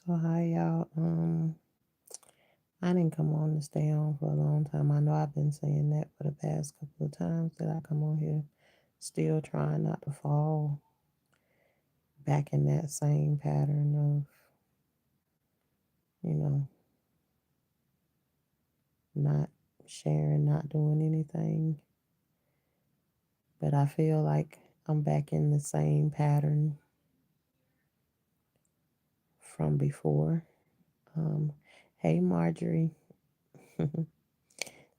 So hi y'all. I didn't come on to stay on for a long time. I know I've been saying that for the past couple of times that I come on here, still trying not to fall back in that same pattern of, you know, not sharing, not doing anything. But I feel like I'm back in the same pattern from before. Um, hey Marjorie,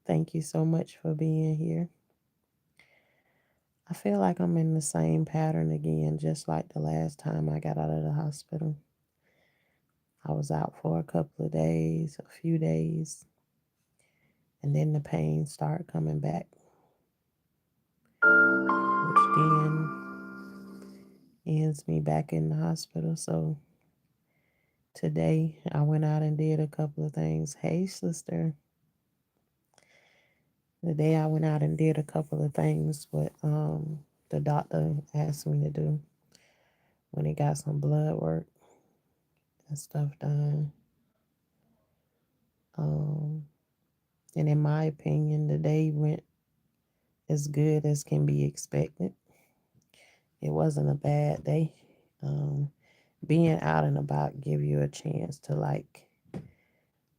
thank you so much for being here. I feel like I'm in the same pattern again, just like the last time I got out of the hospital. I was out for a couple of days, a few days, and then the pain started coming back, which then ends me back in the hospital. So today I went out and did a couple of things. Hey, sister. The day I went out and did a couple of things what the doctor asked me to do when he got some blood work and stuff done. Um, and in my opinion, the day went as good as can be expected. It wasn't a bad day. Um, Being out and about give you a chance to like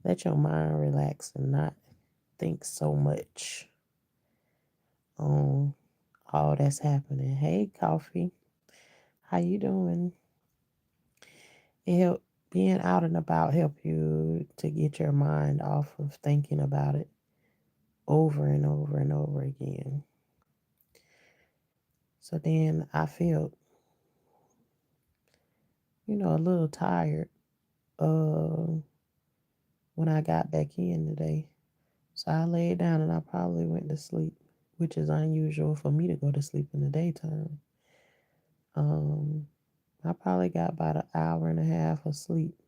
let your mind relax and not think so much on all that's happening. Hey, coffee, how you doing? It help being out and about help you to get your mind off of thinking about it over and over and over again. So then I feel, a little tired uh, when I got back in today. So I laid down and I probably went to sleep, which is unusual for me to go to sleep in the daytime. Um, I probably got about an hour and a half of sleep.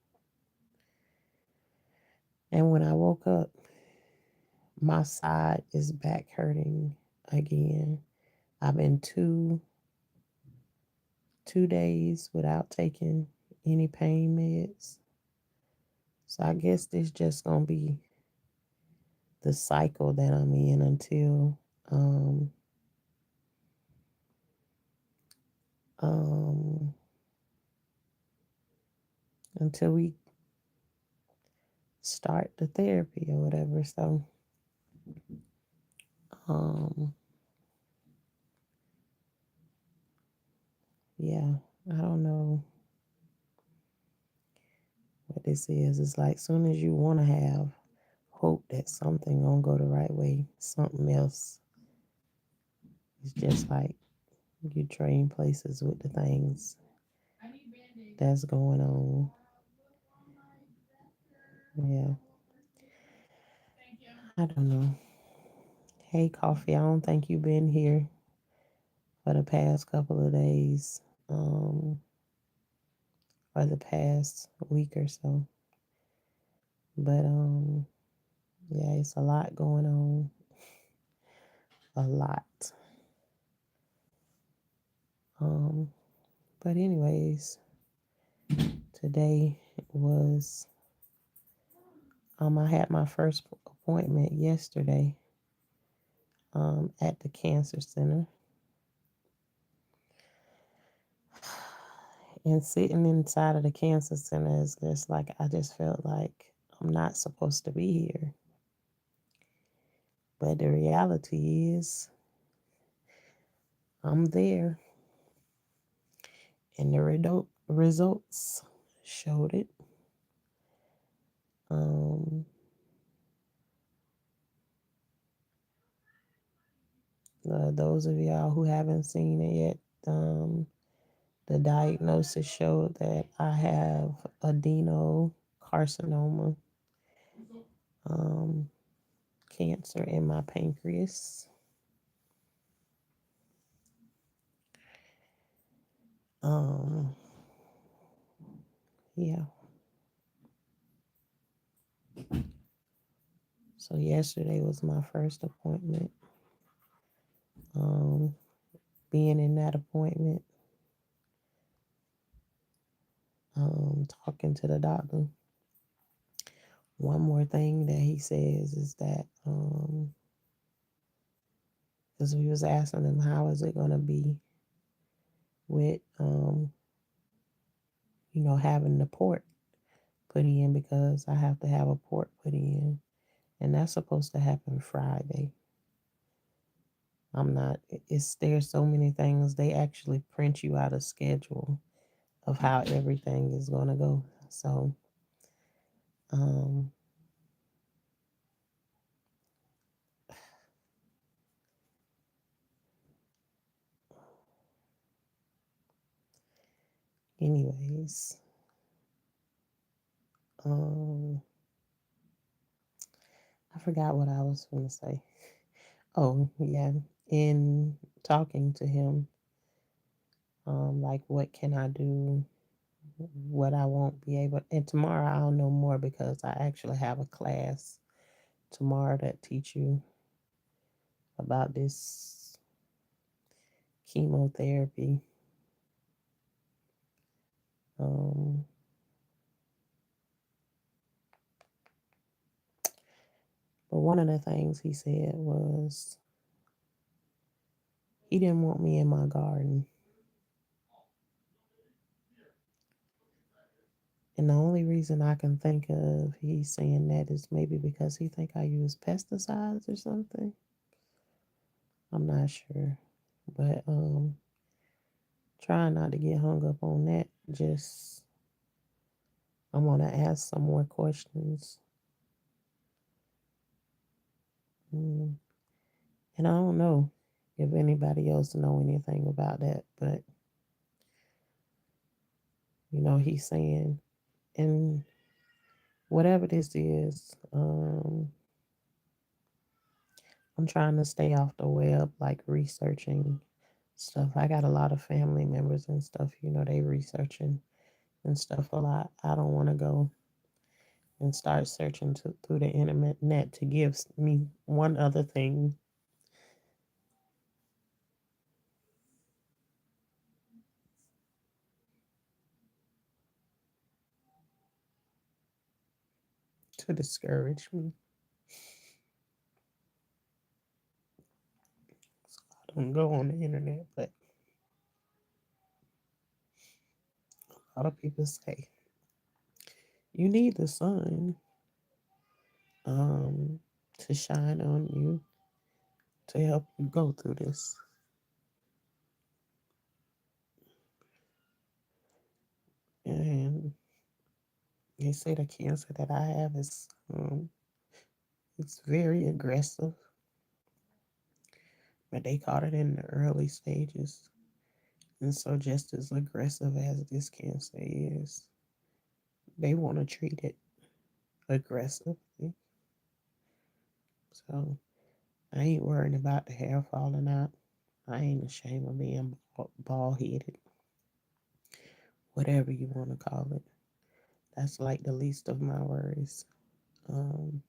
And when I woke up, my side is back hurting again. I've been two days without taking any pain meds. So I guess this just gonna be the cycle that I'm in um um until we start the therapy or whatever. So um yeah, I don't know what this is. It's like soon as you want to have hope that something gonna go the right way, something else is just like you train places with the things that's going on. Yeah, I don't know. Hey, coffee. I don't think you've been here for the past couple of days, or the past week or so. But yeah, it's a lot going on. A lot. Um, but anyways, today was I had my first appointment yesterday at the cancer center. And sitting inside of the cancer center is just like I just felt like I'm not supposed to be here. But the reality is I'm there and the results showed it. Um, those of y'all who haven't seen it yet, the diagnosis showed that I have adenocarcinoma, um, cancer in my pancreas. Um, yeah. So yesterday was my first appointment. Um, Being in that appointment, talking to the doctor. One more thing that he says is that because we was asking him how is it gonna be with having the port put in because I have to have a port put in, and that's supposed to happen Friday. I'm not. It's there's so many things they actually print you out a schedule of how everything is gonna go. So um, anyways, um, I forgot what I was going to say. Oh yeah, in talking to him, like what can I do? What I won't be able. And tomorrow I'll know more because I actually have a class tomorrow that teach you about this chemotherapy. Um, but one of the things he said was he didn't want me in my garden. And the only reason I can think of he's saying that is maybe because he think I use pesticides or something. I'm not sure. But trying not to get hung up on that. Just I'm gonna ask some more questions. Mm. And I don't know if anybody else know anything about that, but he's saying and whatever this is, I'm trying to stay off the web, like researching stuff. I got a lot of family members and stuff, they researching and stuff a lot. I don't want to go and start searching through the internet to give me one other thing to discourage me. So I don't go on the internet, but a lot of people say you need the sun um, to shine on you to help you go through this. And they say the cancer that I have is it's very aggressive, but they caught it in the early stages. And so just as aggressive as this cancer is, they want to treat it aggressively. So I ain't worrying about the hair falling out. I ain't ashamed of being bald headed, whatever you want to call it. That's like the least of my worries. Um,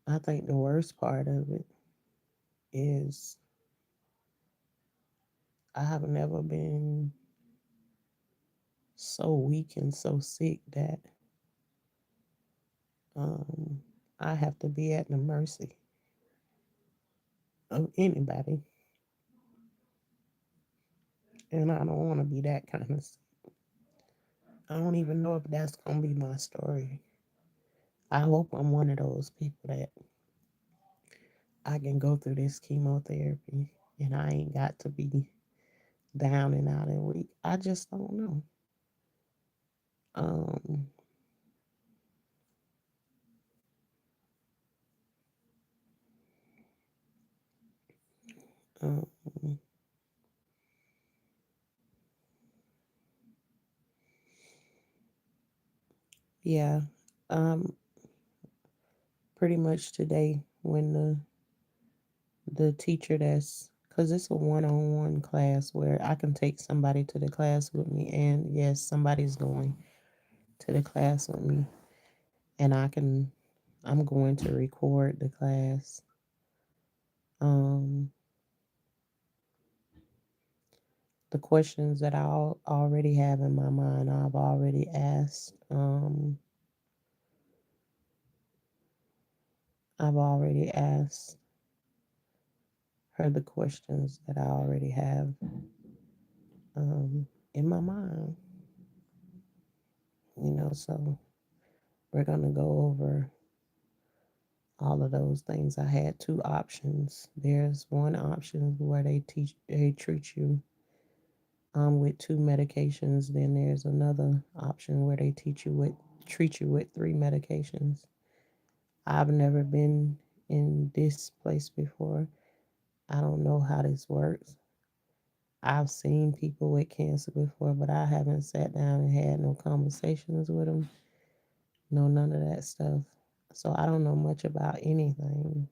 I think the worst part of it is I have never been so weak and so sick that um, I have to be at the mercy of anybody. And I don't want to be that kind of sick. I don't even know if that's going to be my story. I hope I'm one of those people that I can go through this chemotherapy and I ain't got to be down and out and weak. I just don't know. Um, um, yeah. Um, Pretty much today when the teacher that's because it's a one-on-one class where I can take somebody to the class with me, and yes, somebody's going to the class with me, and I'm going to record the class. Um, the questions that already have in my mind, I've already asked. I've already asked her the questions that I already have in my mind. So we're gonna go over all of those things. I had two options. There's one option where they treat you with two medications. Then there's another option where they treat you with three medications. I've never been in this place before. I don't know how this works. I've seen people with cancer before, but I haven't sat down and had no conversations with them. No, none of that stuff. So I don't know much about anything.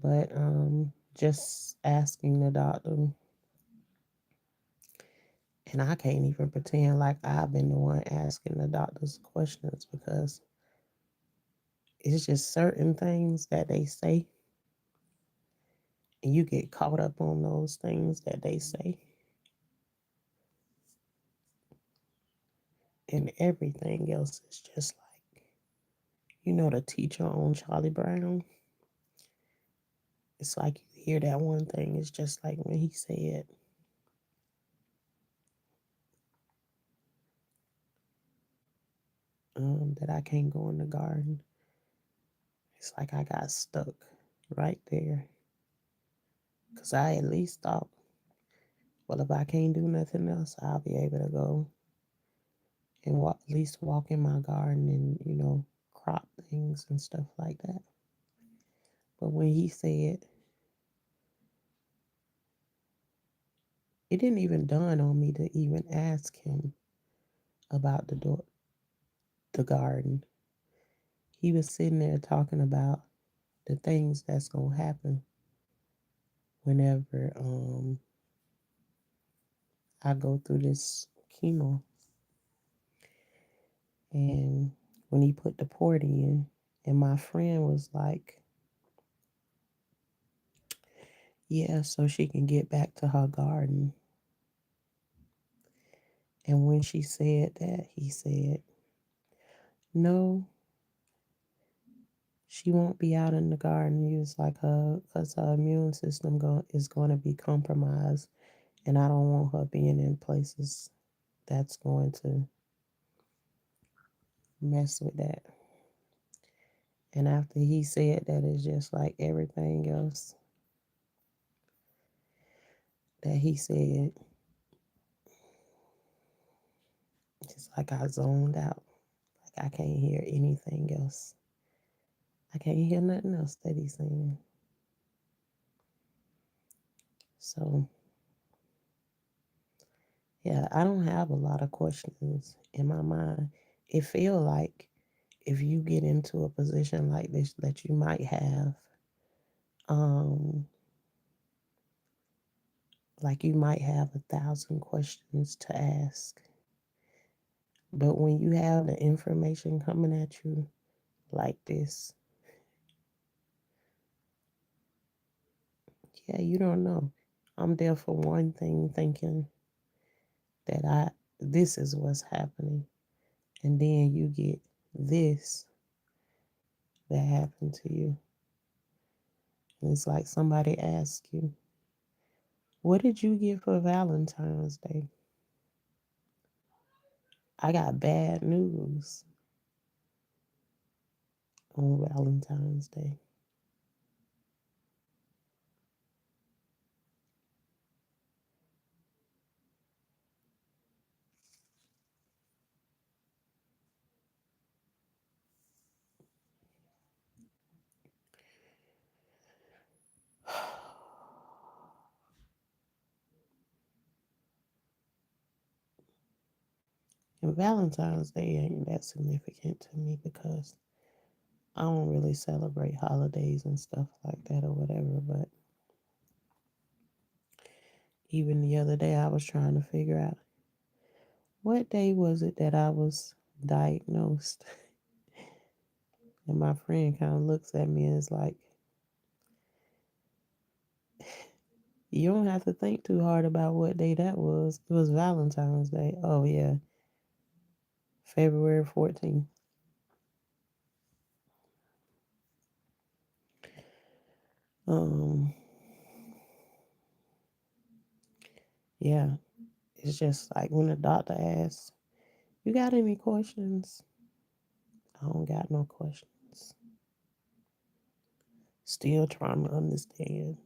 But just asking the doctor, and I can't even pretend like I've been the one asking the doctors questions because it's just certain things that they say, and you get caught up on those things that they say, and everything else is just like, the teacher on Charlie Brown. It's like you hear that one thing, it's just like when he said, that I can't go in the garden. It's like I got stuck right there. Because I at least thought, well, if I can't do nothing else, I'll be able to go and at least walk in my garden and, crop things and stuff like that. But when he said, it didn't even dawn on me to even ask him about the garden. He was sitting there talking about the things that's gonna happen whenever I go through this chemo. And when he put the port in, and my friend was like, yeah, so she can get back to her garden. And when she said that, he said, no, she won't be out in the garden. He was like, because her immune system is going to be compromised. And I don't want her being in places that's going to mess with that. And after he said that, it's just like everything else that he said, it's like I zoned out. Like I can't hear anything else. I can't hear nothing else that he's saying. So, yeah, I don't have a lot of questions in my mind. It feel like if you get into a position like this that you might have, um, like you might have 1,000 questions to ask. But when you have the information coming at you like this, yeah, you don't know. I'm there for one thing thinking that this is what's happening. And then you get this that happened to you. And it's like somebody asks you, what did you get for Valentine's Day? I got bad news on Valentine's Day. And Valentine's Day ain't that significant to me because I don't really celebrate holidays and stuff like that or whatever. But even the other day, I was trying to figure out what day was it that I was diagnosed. And my friend kind of looks at me and is like, You don't have to think too hard about what day that was. It was Valentine's Day. Oh yeah, February 14th. Um, yeah, it's just like when the doctor asks, "You got any questions?" I don't got no questions. Still trying to understand.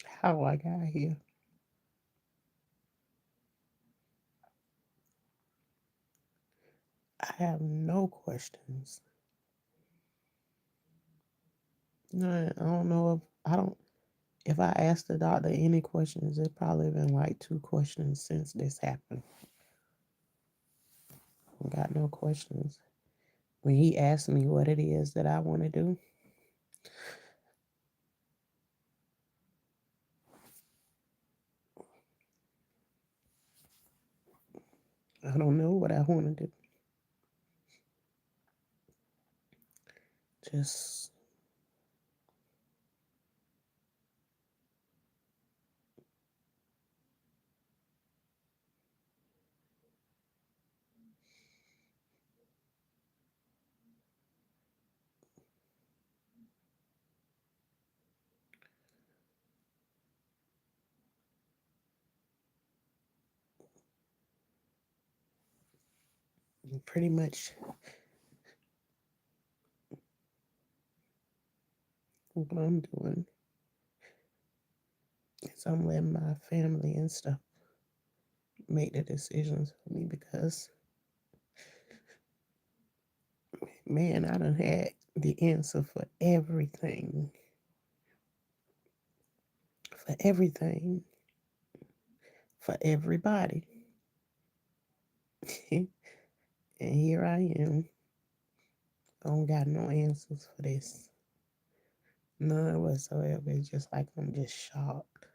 How I got here. I have no questions. No, I don't know if I asked the doctor any questions, it probably been like two questions since this happened. I got no questions. When he asked me what it is that I want to do, I don't know what I want to do. Just pretty much what I'm doing is I'm letting my family and stuff make the decisions for me because, man, I done had the answer for everything, for everybody. And here I am. I don't got no answers for this. None whatsoever. It's just like I'm just shocked.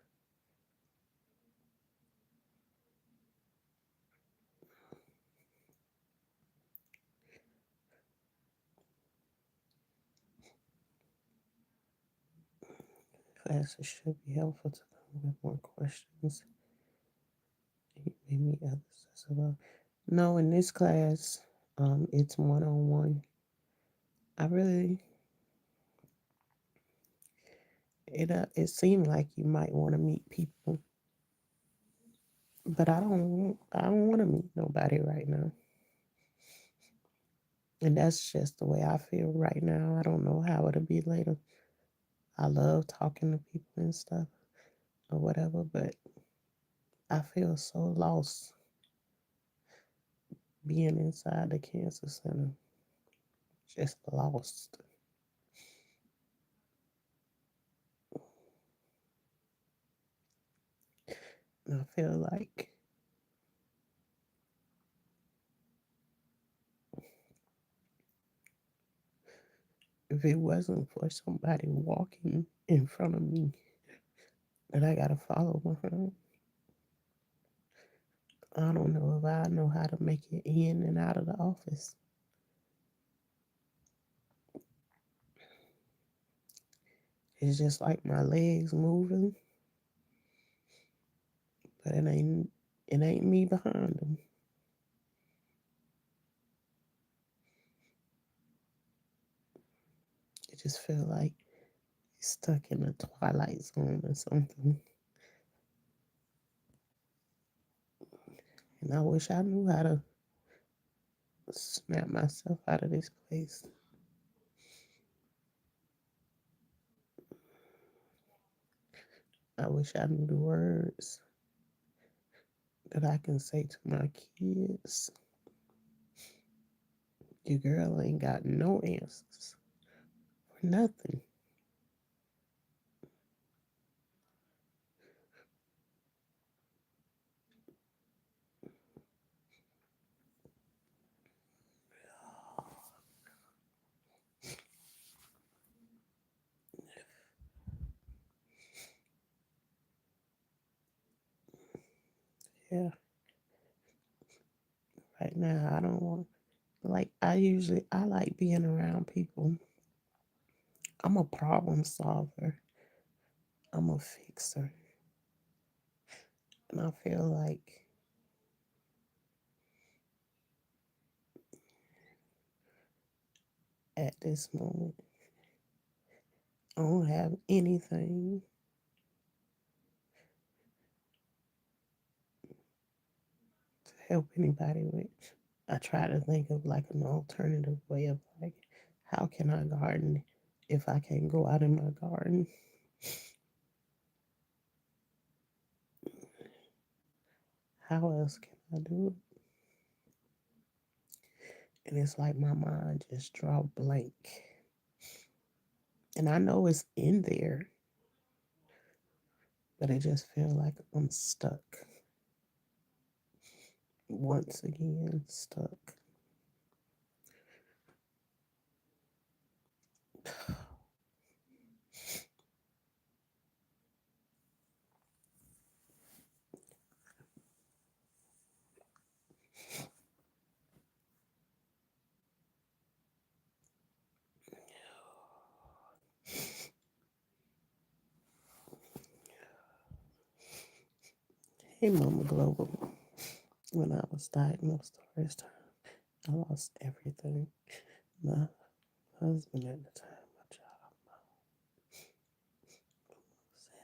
Classes should be helpful to them with more questions. Maybe others as well. No, in this class, it's one on one. I really it seemed like you might want to meet people, but I don't want to meet nobody right now. And that's just the way I feel right now. I don't know how it'll be later. I love talking to people and stuff or whatever, but I feel so lost being inside the cancer center. Just lost. And I feel like if it wasn't for somebody walking in front of me that I gotta follow behind, I don't know if I know how to make it in and out of the office. It's just like my legs moving, but it ain't me behind them. It just feel like stuck in a twilight zone or something. And I wish I knew how to snap myself out of this place. I wish I knew the words that I can say to my kids. Your girl ain't got no answers for nothing. Yeah, right now I don't want, like, I like being around people. I'm a problem solver. I'm a fixer. And I feel like at this moment, I don't have anything to help anybody with. I try to think of like an alternative way of like, how can I garden if I can't go out in my garden? How else can I do it? And it's like my mind just draw blank. And I know it's in there, but it just feels like I'm stuck. Once again, stuck. Hey, Mama Global. When I was diagnosed the first time, I lost everything. My husband at the time, my job, my sad.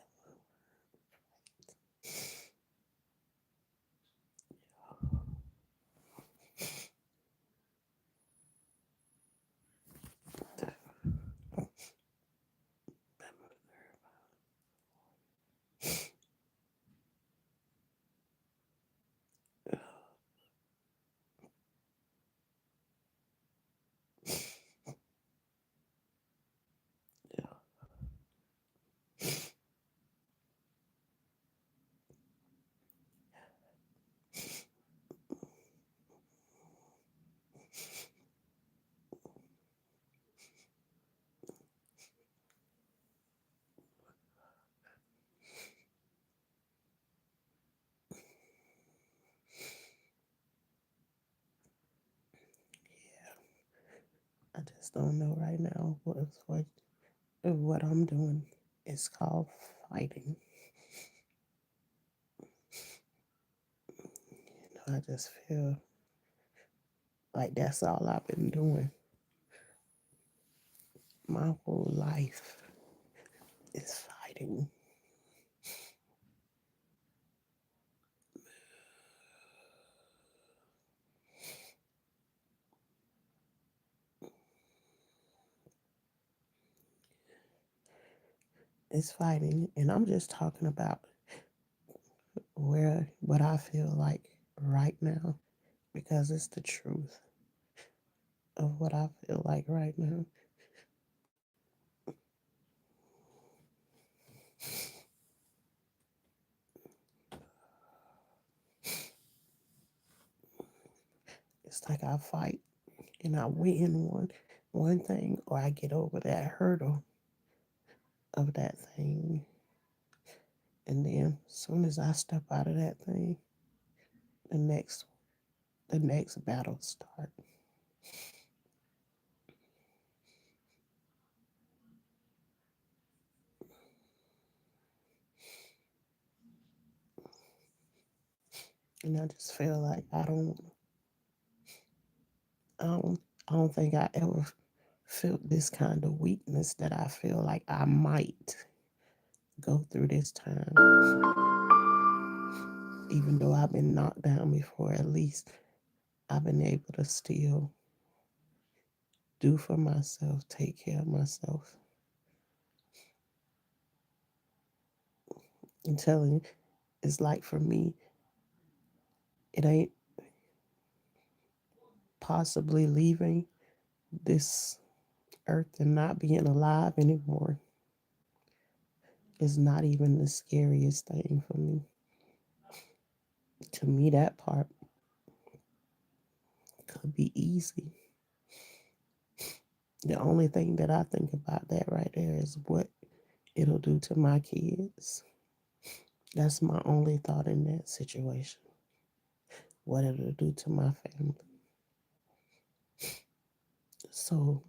I just don't know right now what I'm doing. It's called fighting. I just feel like that's all I've been doing my whole life is fighting. It's fighting, and I'm just talking about what I feel like right now because it's the truth of what I feel like right now. It's like I fight and I win one thing or I get over that hurdle of that thing. And then as soon as I step out of that thing, the next the next battle start. And I just feel like I don't I don't think I ever felt this kind of weakness that I feel like I might go through this time. Even though I've been knocked down before, at least I've been able to still do for myself, take care of myself. I'm telling you, it's like for me, it ain't possibly leaving this earth and not being alive anymore. Is not even the scariest thing for me. To me, that part could be easy. The only thing that I think about that right there is what it'll do to my kids. That's my only thought in that situation. what it'll do to my family. So,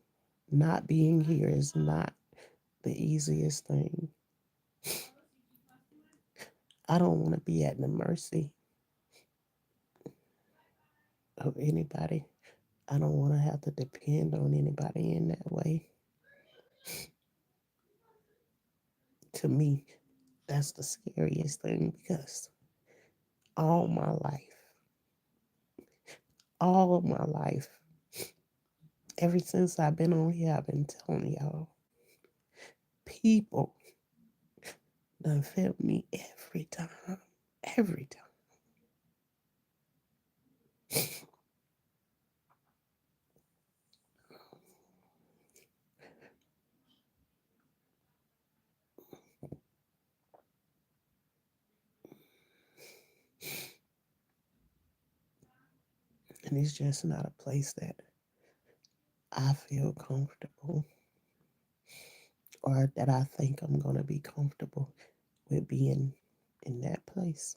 not being here is not the easiest thing. I don't want to be at the mercy of anybody. I don't want to have to depend on anybody in that way. To me, that's the scariest thing because all my life, all of my life, ever since I've been on here, I've been telling y'all, people done failed me every time. Every time. And it's just not a place that I feel comfortable or that I think I'm going to be comfortable with being in that place.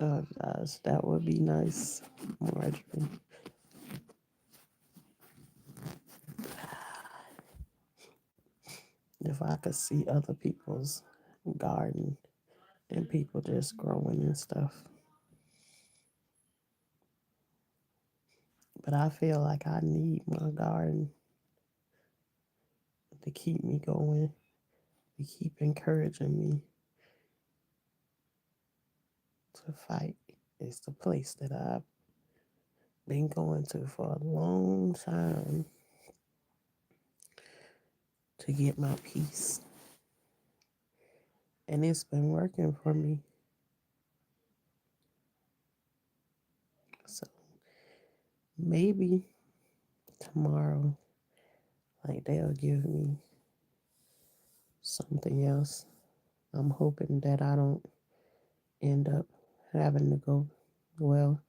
Oh gosh, that would be nice, Marjorie. If I could see other people's garden and people just growing and stuff. But I feel like I need my garden to keep me going, to keep encouraging me to fight. It's the place that I've been going to for a long time to get my peace. And it's been working for me. So maybe tomorrow, like they'll give me something else. I'm hoping that I don't end up having to go. Well,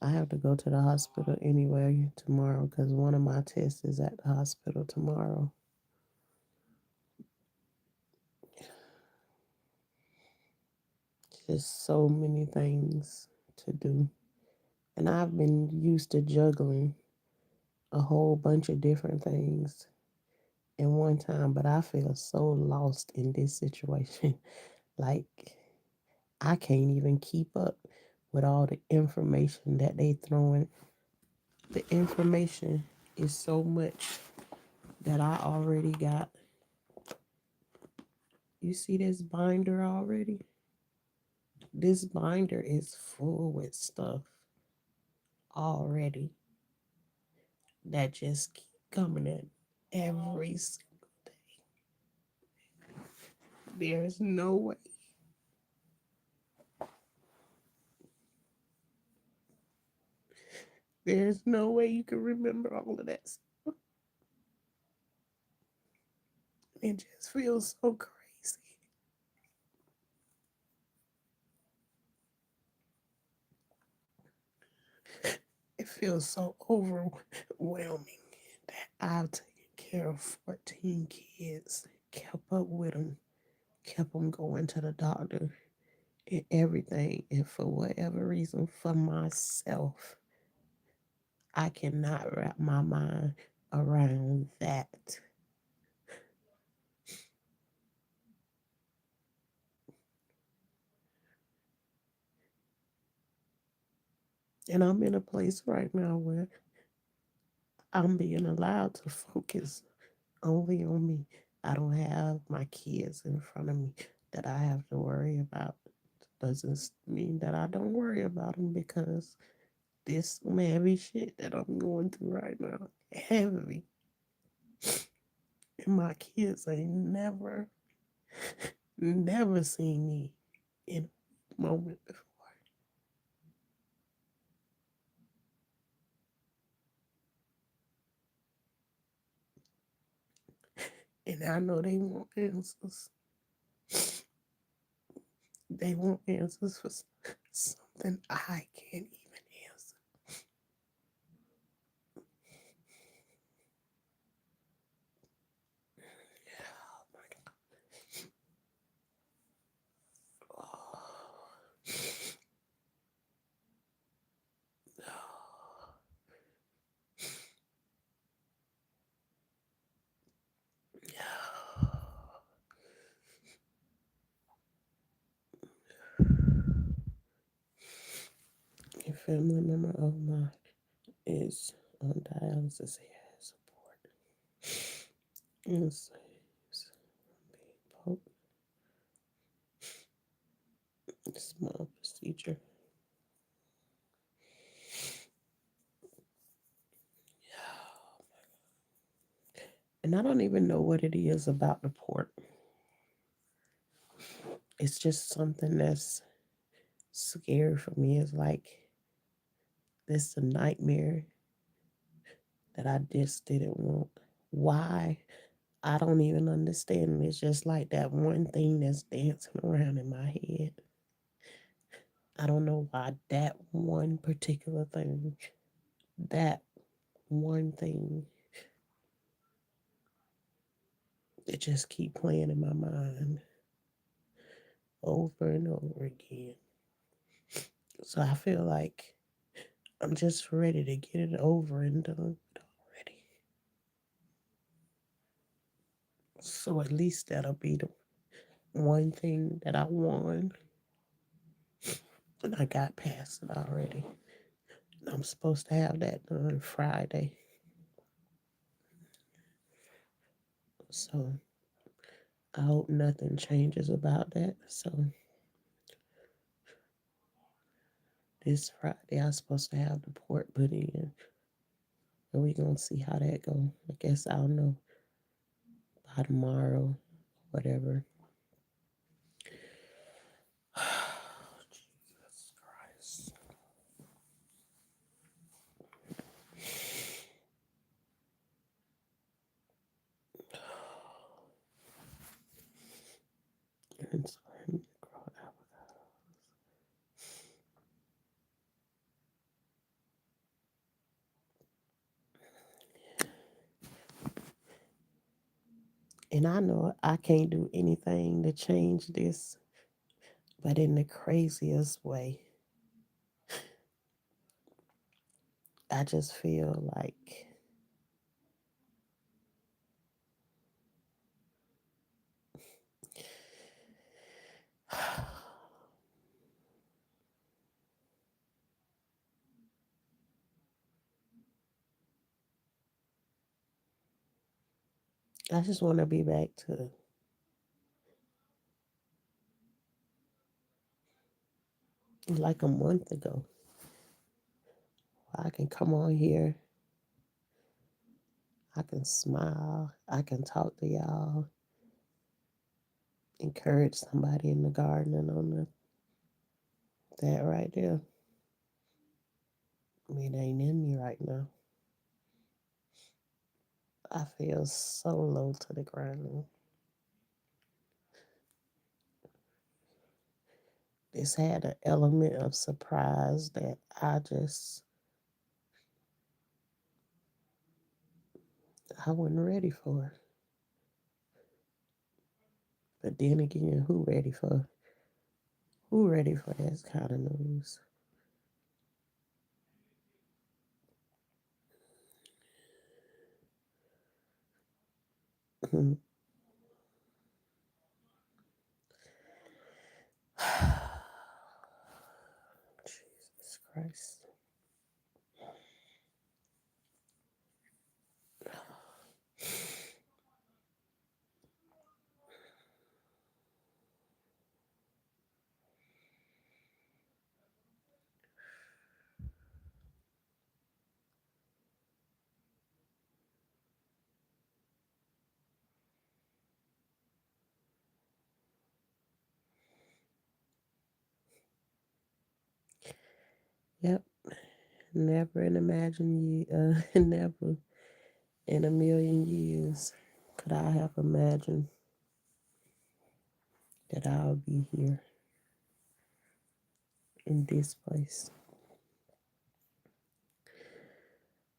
I have to go to the hospital anyway tomorrow because one of my tests is at the hospital tomorrow. Just so many things to do. And I've been used to juggling a whole bunch of different things in one time, but I feel so lost in this situation. Like, I can't even keep up with all the information that they throwing. The information is so much that I already got. You see this binder already? This binder is full with stuff already that just keep coming in every single day. There's no way. There's no way you can remember all of that stuff. It just feels so crazy. It feels so overwhelming that I've taken care of 14 kids, kept up with them, kept them going to the doctor and everything. And for whatever reason, for myself, I cannot wrap my mind around that. And I'm in a place right now where I'm being allowed to focus only on me. I don't have my kids in front of me that I have to worry about. Doesn't mean that I don't worry about them because this some heavy shit that I'm going through right now. Heavy. And my kids ain't never Never seen me in a moment before. And I know they want answers. They want answers for something I can't even answer. Oh my God. Oh. Oh. A family member of mine is on dialysis. He has support and saves being poked. Small procedure. And I don't even know what it is about the port. It's just something that's scary for me. It's like this a nightmare that I just didn't want. Why? I don't even understand. It's just like that one thing that's dancing around in my head. I don't know why that one particular thing, that one thing, it just keep playing in my mind over and over again. So I feel like I'm just ready to get it over and done with already. So at least that'll be the one thing that I won. And I got past it already. I'm supposed to have that done Friday. So I hope nothing changes about that. So this Friday I'm supposed to have the port put in. And we gonna see how that go. I guess I'll know by tomorrow, whatever. Jesus Christ. It's and I know I can't do anything to change this, but in the craziest way, I just feel like I just want to be back to like a month ago. I can come on here, I can smile, I can talk to y'all, encourage somebody in the garden and on that right there. It ain't in me right now. I feel so low to the ground. This had an element of surprise that I wasn't ready for. But then again, who ready for that kind of news? Jesus Christ. Yep. Never in never in a million years could I have imagined that I'll be here in this place.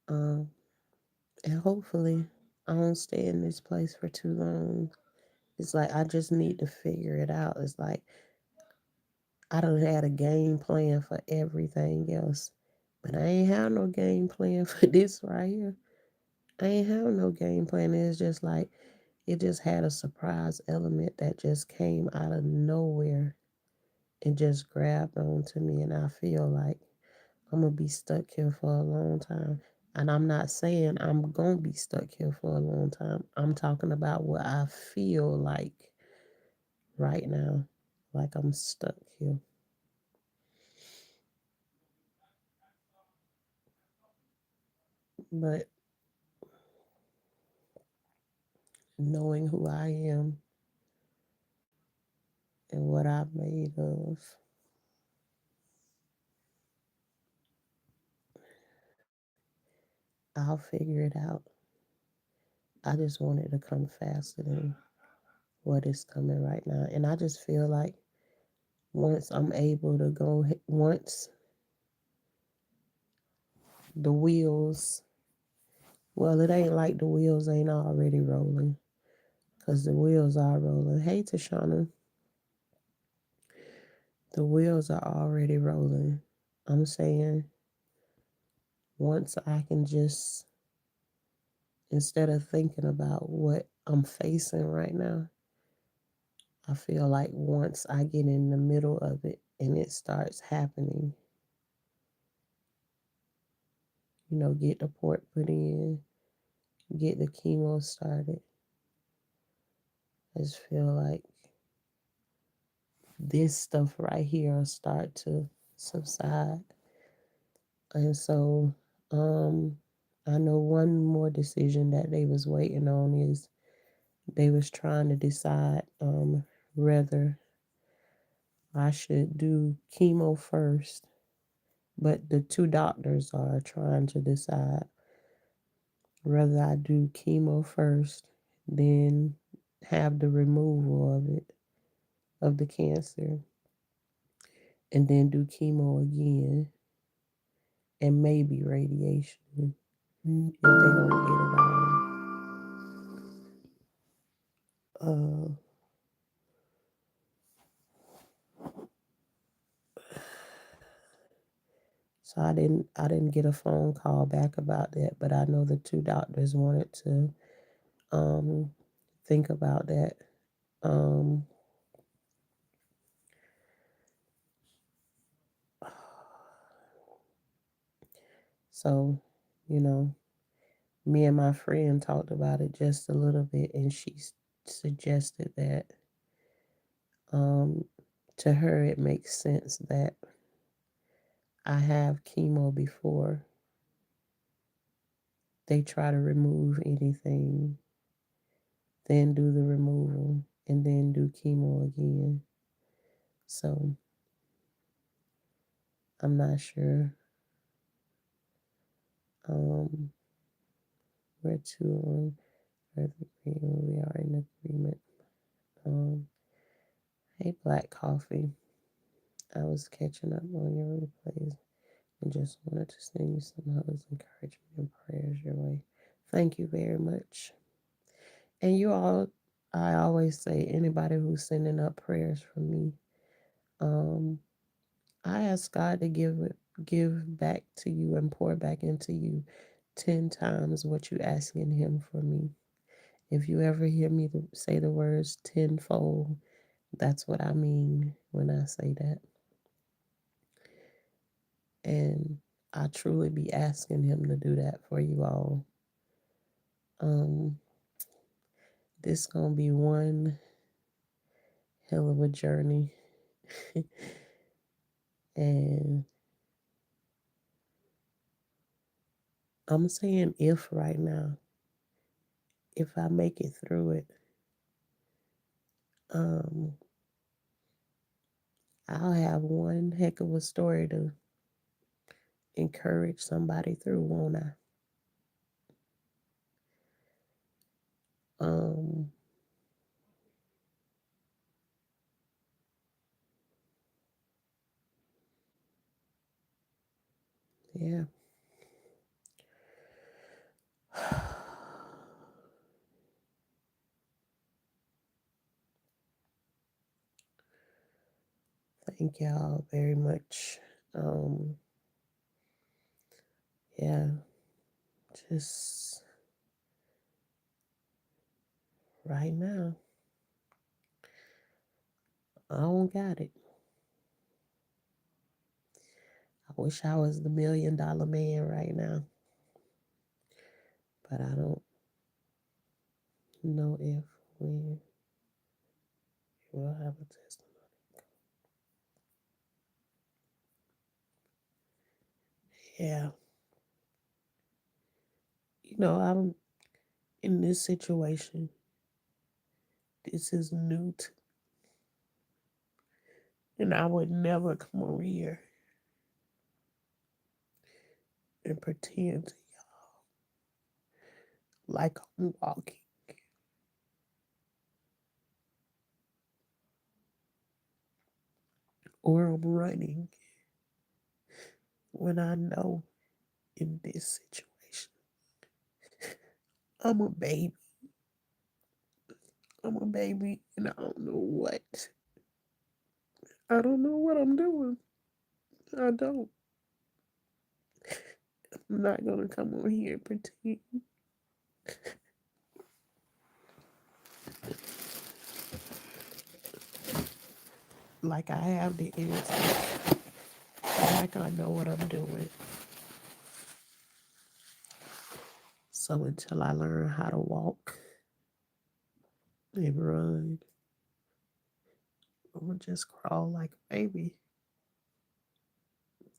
Um, and hopefully I won't stay in this place for too long. It's like I just need to figure it out. It's like I done had a game plan for everything else, but I ain't have no game plan for this right here. I ain't have no game plan. It's just like it just had a surprise element that just came out of nowhere and just grabbed onto me, and I feel like I'm gonna be stuck here for a long time. And I'm not saying I'm gonna be stuck here for a long time. I'm talking about what I feel like right now, like I'm stuck here. But knowing who I am and what I'm made of, I'll figure it out. I just want it to come faster than what is coming right now. And I just feel like once I'm able to once the wheels, well, it ain't like the wheels ain't already rolling, because the wheels are rolling. Hey, Tashana, the wheels are already rolling. I'm saying once I can just, instead of thinking about what I'm facing right now, I feel like once I get in the middle of it and it starts happening, get the port put in, get the chemo started, I just feel like this stuff right here will start to subside. And so, I know one more decision that they was waiting on is they was trying to decide whether I should do chemo first, but the two doctors are trying to decide whether I do chemo first, then have the removal of it, of the cancer, and then do chemo again, and maybe radiation if they don't get it all. So I didn't get a phone call back about that, but I know the two doctors wanted to um think about that. Um so, you know, me and my friend talked about it just a little bit, and she suggested that um to her it makes sense that I have chemo before they try to remove anything, then do the removal, and then do chemo again. So I'm not sure um where to further agreement. We are in agreement. Um, hey, Black Coffee. I was catching up on your replays and just wanted to send you some hugs, encouragement, and prayers your way. Thank you very much. And you all, I always say, anybody who's sending up prayers for me, um, I ask God to give back to you and pour back into you 10 times what you asking Him for me. If you ever hear me say the words tenfold, that's what I mean when I say that. And I truly be asking Him to do that for you all. Um, this gonna be one hell of a journey. And I'm saying if right now, if I make it through it, um, I'll have one heck of a story to encourage somebody through, won't I? Um, yeah. Thank y'all very much. Um, yeah, just right now, I don't got it. I wish I was the $1 million man right now, but I don't know if we will have a testimony. Yeah, I'm in this situation. This is new to, and I would never come over here and pretend to like I'm walking or I'm running when I know in this situation I'm a baby. I'm a baby and I don't know what. I don't know what I'm doing. I don't. I'm not gonna come over here and pretend like I have the answer, like I know what I'm doing. So until I learn how to walk and run, I'm gonna just crawl like a baby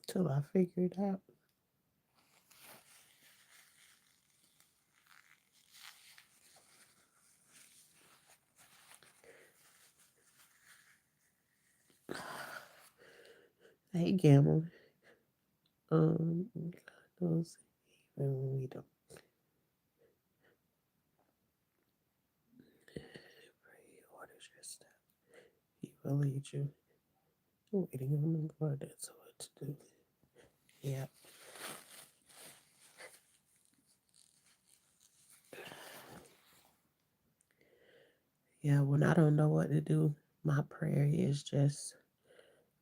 till I figure it out. Hey, Gamma. God knows even when we don't pray, He orders your step. He will lead you. Waiting on the Lord, that's what to do. Yeah. Yeah, when I don't know what to do, my prayer is just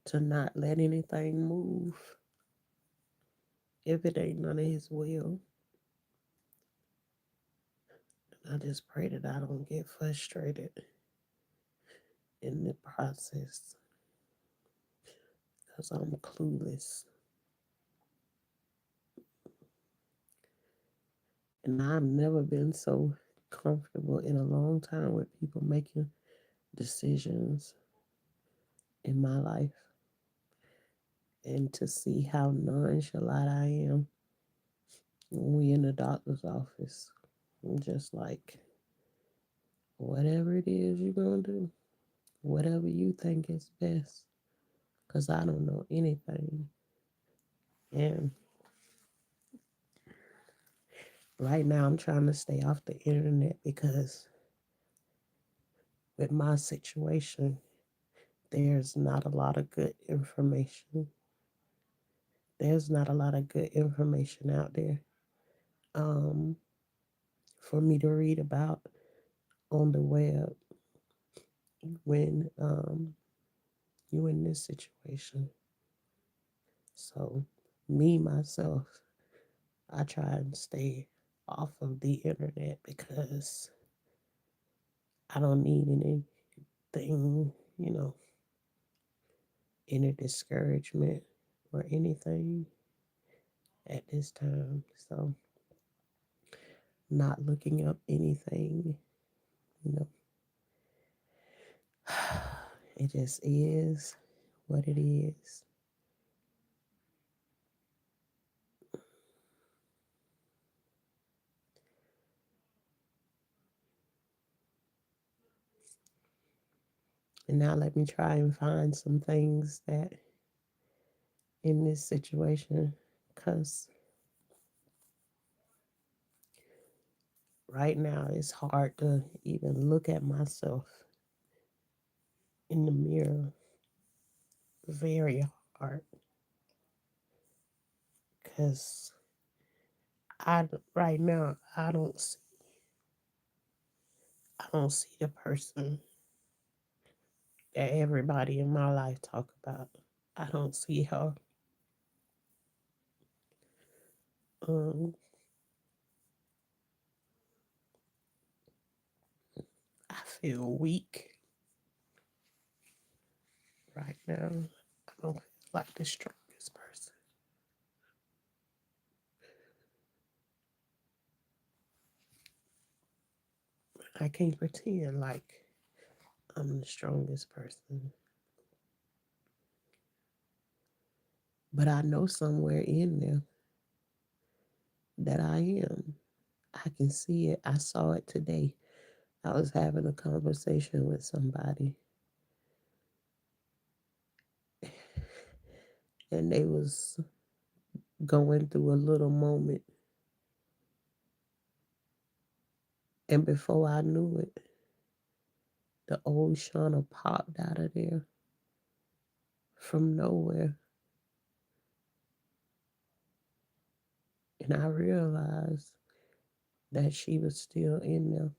to not let anything move if it ain't none of His will. I just pray that I don't get frustrated in the process because I'm clueless. And I've never been so comfortable in a long time with people making decisions in my life, and to see how nonchalant I am when we in the doctor's office. I'm just like, whatever it is you're going to do, whatever you think is best, because I don't know anything. And right now, I'm trying to stay off the internet because with my situation, there's not a lot of good information. There's not a lot of good information out there um, for me to read about on the web when you in this situation. So, me, myself, I try and stay off of the internet because I don't need anything, any discouragement or anything at this time. So, not looking up anything, you know, it just is what it is. And now let me try and find some things that in this situation Because right now it's hard to even look at myself in the mirror. Very hard. Because right now, I don't see the person that everybody in my life talk about. I don't see her. Um, I feel weak right now. I don't feel like the strongest person. I can't pretend like I'm the strongest person, but I know somewhere in there that I am. I can see it. I saw it today. I was having a conversation with somebody, and they was going through a little moment, and before I knew it, the old Shauna popped out of there from nowhere, and I realized that she was still in there.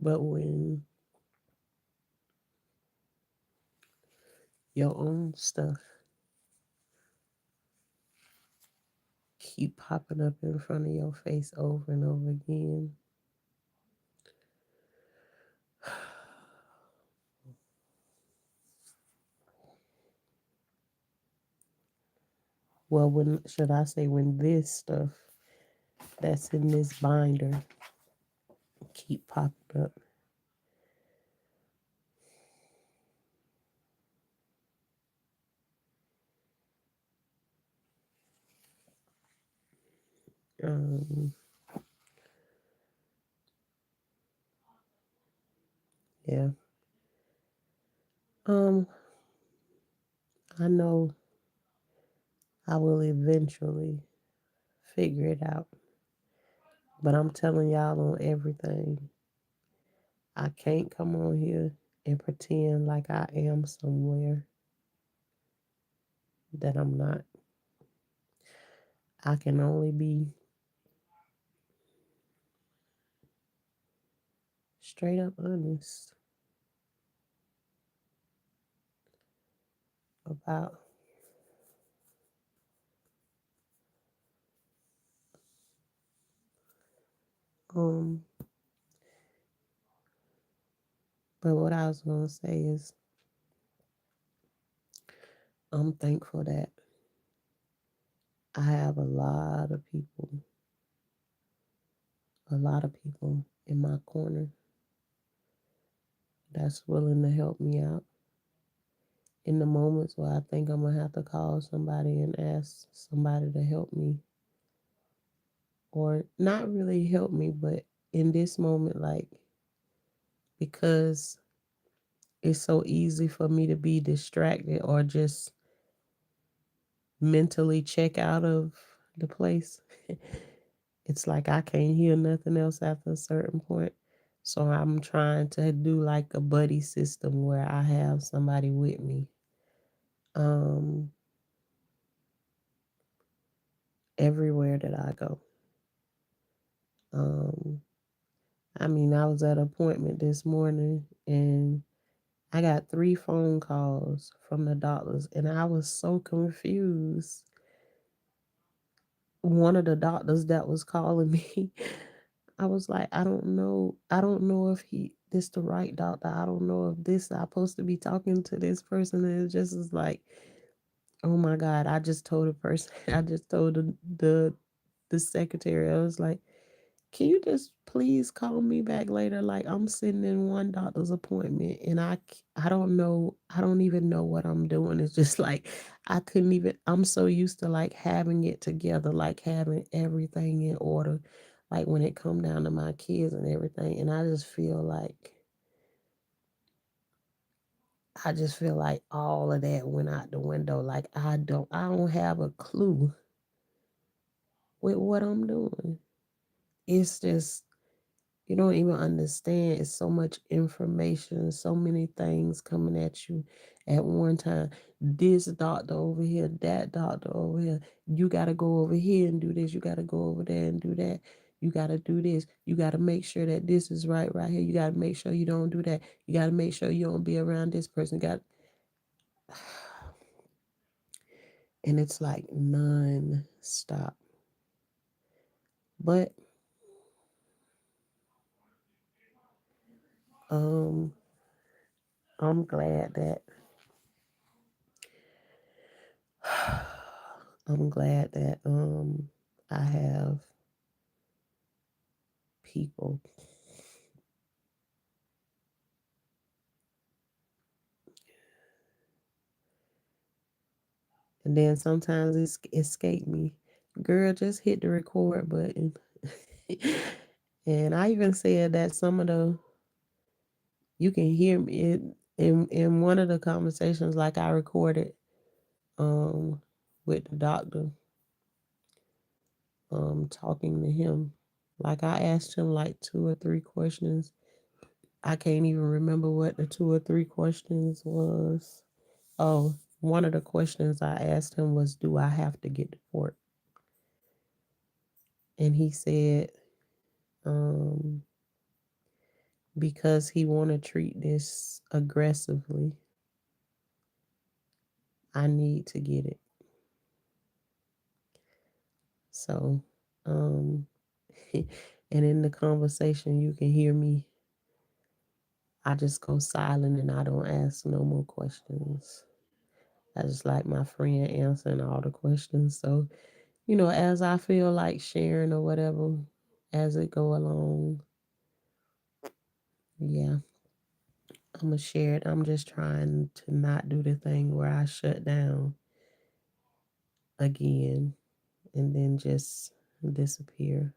But when your own stuff keep popping up in front of your face over and over again, well, when should I say when this stuff that's in this binder keep popping up, um, yeah, um, I know I will eventually figure it out. But I'm telling y'all on everything, I can't come on here and pretend like I am somewhere that I'm not. I can only be straight up honest about um but what I was gonna say is I'm thankful that I have a lot of people in my corner that's willing to help me out in the moments where I think I'm gonna have to call somebody and ask somebody to help me, or not really help me, but in this moment, like, because it's so easy for me to be distracted or just mentally check out of the place. It's like I can't hear nothing else after a certain point. So I'm trying to do like a buddy system where I have somebody with me. Um, Everywhere that I go. Um, I mean, I was at an appointment this morning and I got 3 phone calls from the doctors and I was so confused. One of the doctors that was calling me, I was like, I don't know if this the right doctor. I don't know if this I'm supposed to be talking to this person. And it just is like, oh my God, I just told the person, I just told the secretary, I was like, can you just please call me back later? Like I'm sitting in one doctor's appointment and I don't know, I don't even know what I'm doing. It's just like I couldn't even, I'm so used to like having it together, like having everything in order, like when it come down to my kids and everything. And I just feel like I just feel like all of that went out the window. Like I don't have a clue with what I'm doing. It's just you don't even understand. It's so much information, so many things coming at you at one time. This doctor over here, that doctor over here. You got to go over here and do this. You got to go over there and do that. You got to do this. You got to make sure that this is right here. You got to make sure you don't do that. You got to make sure you don't be around this person. Got and it's like non-stop. But um I'm glad that I'm glad that I have people. And then sometimes it's escape me. Girl, just hit the record button. And I even said that some of the you can hear me in one of the conversations like I recorded um with the doctor talking to him. Like I asked him like 2 or 3 questions. I can't even remember what the 2 or 3 questions was. Oh, one of the questions I asked him was, "Do I have to get deported?" And he said, um, "Because he want to treat this aggressively, I need to get it." So, um, and in the conversation, you can hear me. I just go silent and I don't ask no more questions. I just like my friend answering all the questions. So, as I feel like sharing or whatever as it go along, yeah, I'm gonna share it. I'm just trying to not do the thing where I shut down again and then just disappear.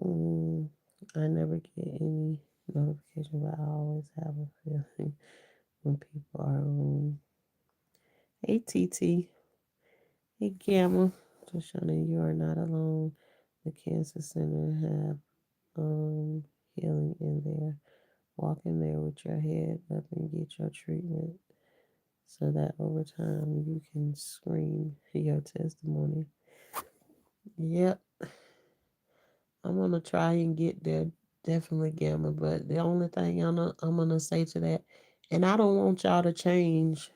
Mm, I never get any notification, but I always have a feeling when people are on. Hey, TT. Hey, Gamma. Shoshana, you are not alone. The Cancer Center have healing in there. Walk in there with your head up and get your treatment so that over time you can scream your testimony. Yep, I'm gonna try and get there, definitely, Gamma. But the only thing I'm gonna say to that, and I don't want y'all to change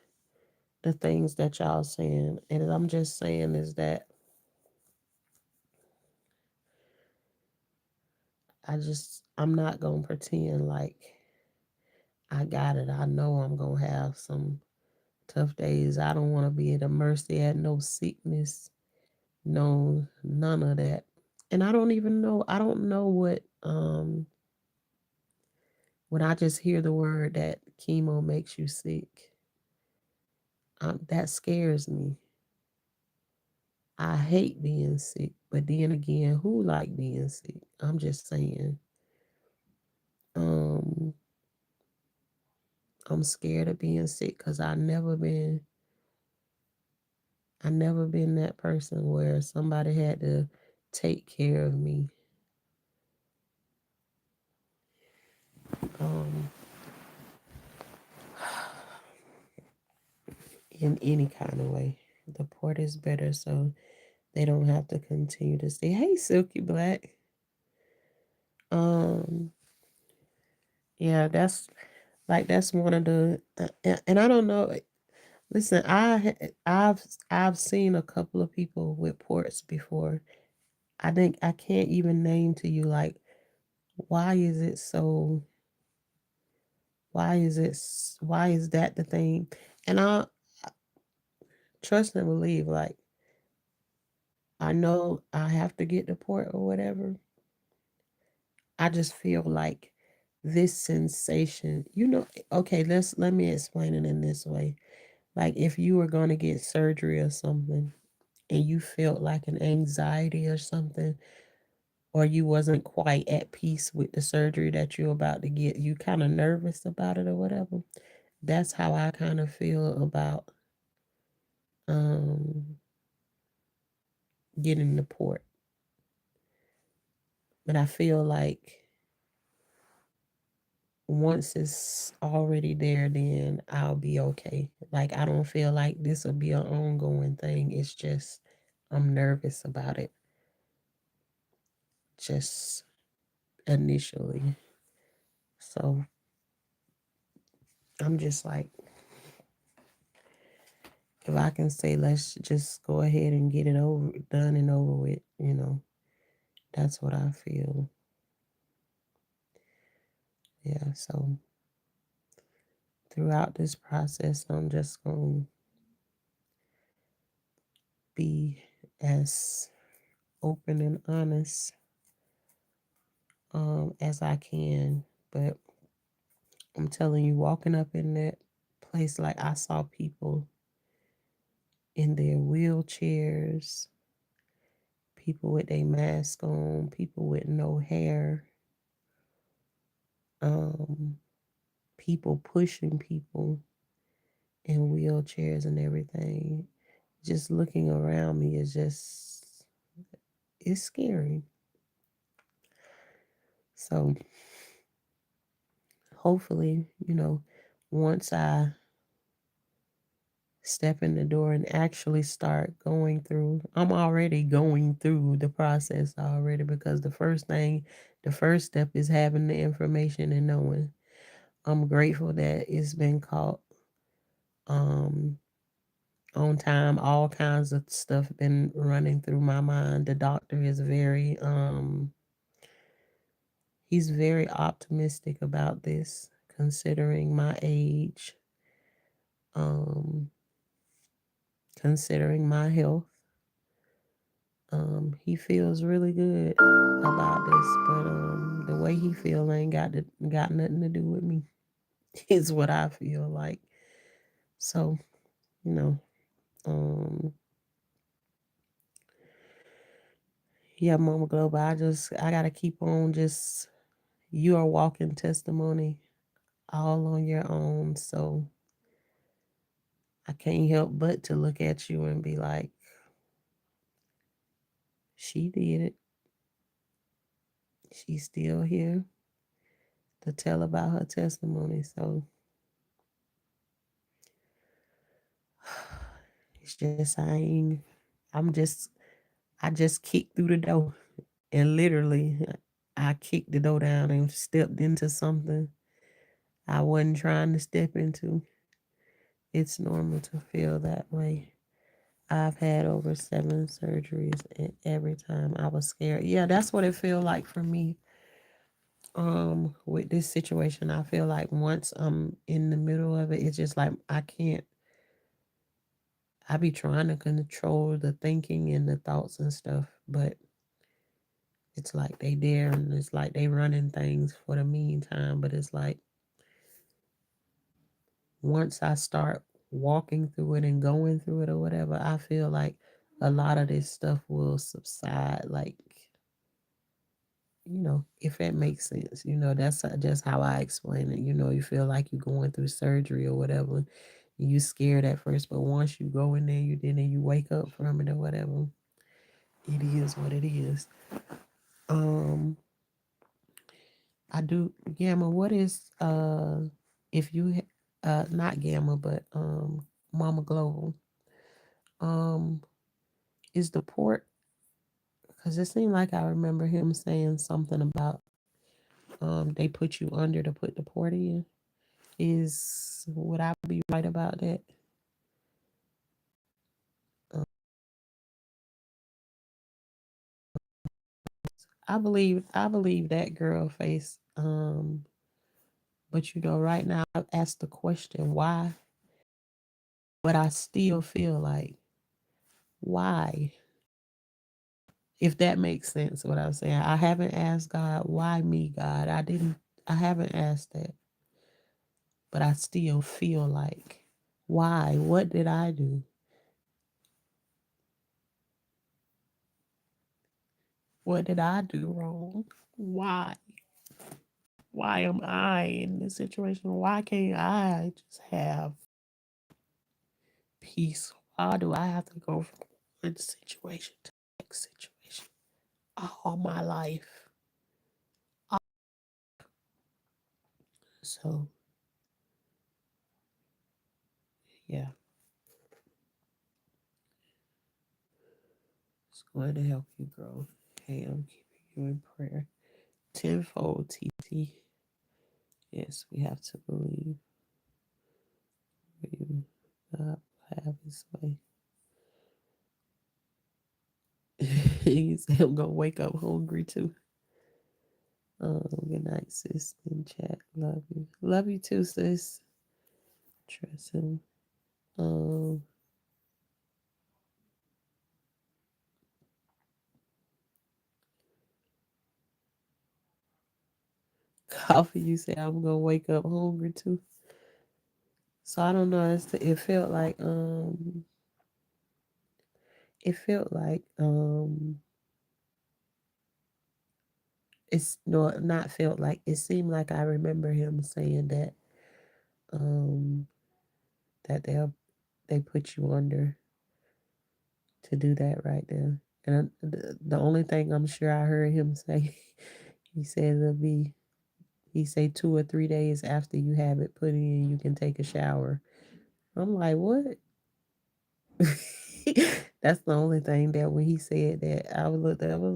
the things that y'all saying, and I'm just saying is that I'm not gonna pretend like I got it. I know I'm gonna have some tough days. I don't want to be at the mercy at no sickness, no none of that. And I don't even know. I don't know what when I just hear the word that chemo makes you sick. That scares me. I hate being sick, but then again, who like being sick? I'm just saying. Um, I'm scared of being sick because I never been that person where somebody had to take care of me um, in any kind of way. The port is better, so they don't have to continue to say, "Hey, Silky Black." Um, yeah, that's one of the, and I don't know. Listen, I've seen a couple of people with ports before. I think I can't even name to you like why is it so why is that the thing? And I trust and believe like I know I have to get the port or whatever. I just feel like this sensation, okay, let me explain it in this way. Like if you were going to get surgery or something and you felt like an anxiety or something, or you wasn't quite at peace with the surgery that you're about to get. You kind of nervous about it or whatever. That's how I kind of feel about um getting the port. But I feel like once it's already there, then I'll be okay. Like, I don't feel like this will be an ongoing thing. It's just I'm nervous about it just initially. So I'm just like, if I can say, let's just go ahead and get it over, done and over with, that's what I feel. Yeah. So throughout this process, I'm just going to be as open and honest as I can. But I'm telling you, walking up in that place, like I saw people in their wheelchairs, people with their mask on, people with no hair, um, people pushing people in wheelchairs and everything. Just looking around me is just, it's scary. So hopefully, once I step in the door and actually start going through, I'm already going through the process already, because the first step is having the information and knowing. I'm grateful that it's been caught um on time. All kinds of stuff been running through my mind. The doctor is he's very optimistic about this, considering my age, um considering my health. He feels really good about this, but the way he feel ain't got nothing to do with me. Is what I feel like. So, you know, um, yeah, Mama Global, I gotta keep on. Just, you are walking testimony all on your own. So I can't help but to look at you and be like, she did it. She's still here to tell about her testimony. So it's just, I just kicked through the door, and literally I kicked the door down and stepped into something I wasn't trying to step into. It's normal to feel that way. I've had over 7 surgeries, and every time I was scared. Yeah, that's what it feel like for me. With this situation, I feel like once I'm in the middle of it, it's just like I can't. I be trying to control the thinking and the thoughts and stuff, but it's like they there, and it's like they running things for the meantime. But it's like once I start walking through it and going through it or whatever, I feel like a lot of this stuff will subside. Like, if that makes sense. That's just how I explain it. You feel like you're going through surgery or whatever. You scared at first, but once you go in there, you wake up from it or whatever. It is what it is. Um, I do, Gamma. What is if you not Gamma, but Mama Global, um, is the port, because it seemed like I remember him saying something about they put you under to put the port in. Would I be right about that? Um, I believe that girl face. But right now I've asked the question why, but I still feel like why, if that makes sense what I'm saying. I haven't asked God, why me, God? I haven't asked that, but I still feel like why? What did I do? What did I do wrong? Why? Why am I in this situation? Why can't I just have peace? Why do I have to go from one situation to the next situation all my life? So, yeah, it's going to help you grow. Hey, I'm keeping you in prayer. Tenfold TT. Yes, we have to believe you. God will have his way. He said, I'm going to wake up hungry too. Good night, sis. In chat. Love you. Love you too, sis. Trust him. Um, Coffee, you say I'm gonna wake up hungry too. So I don't know. It felt like it's no not felt like it seemed like I remember him saying um that they put you under to do that right there. And the only thing I'm sure I heard him say, he said he say 2 or 3 days after you have it put in, you can take a shower. I'm like, what? That's the only thing that when he said that, I was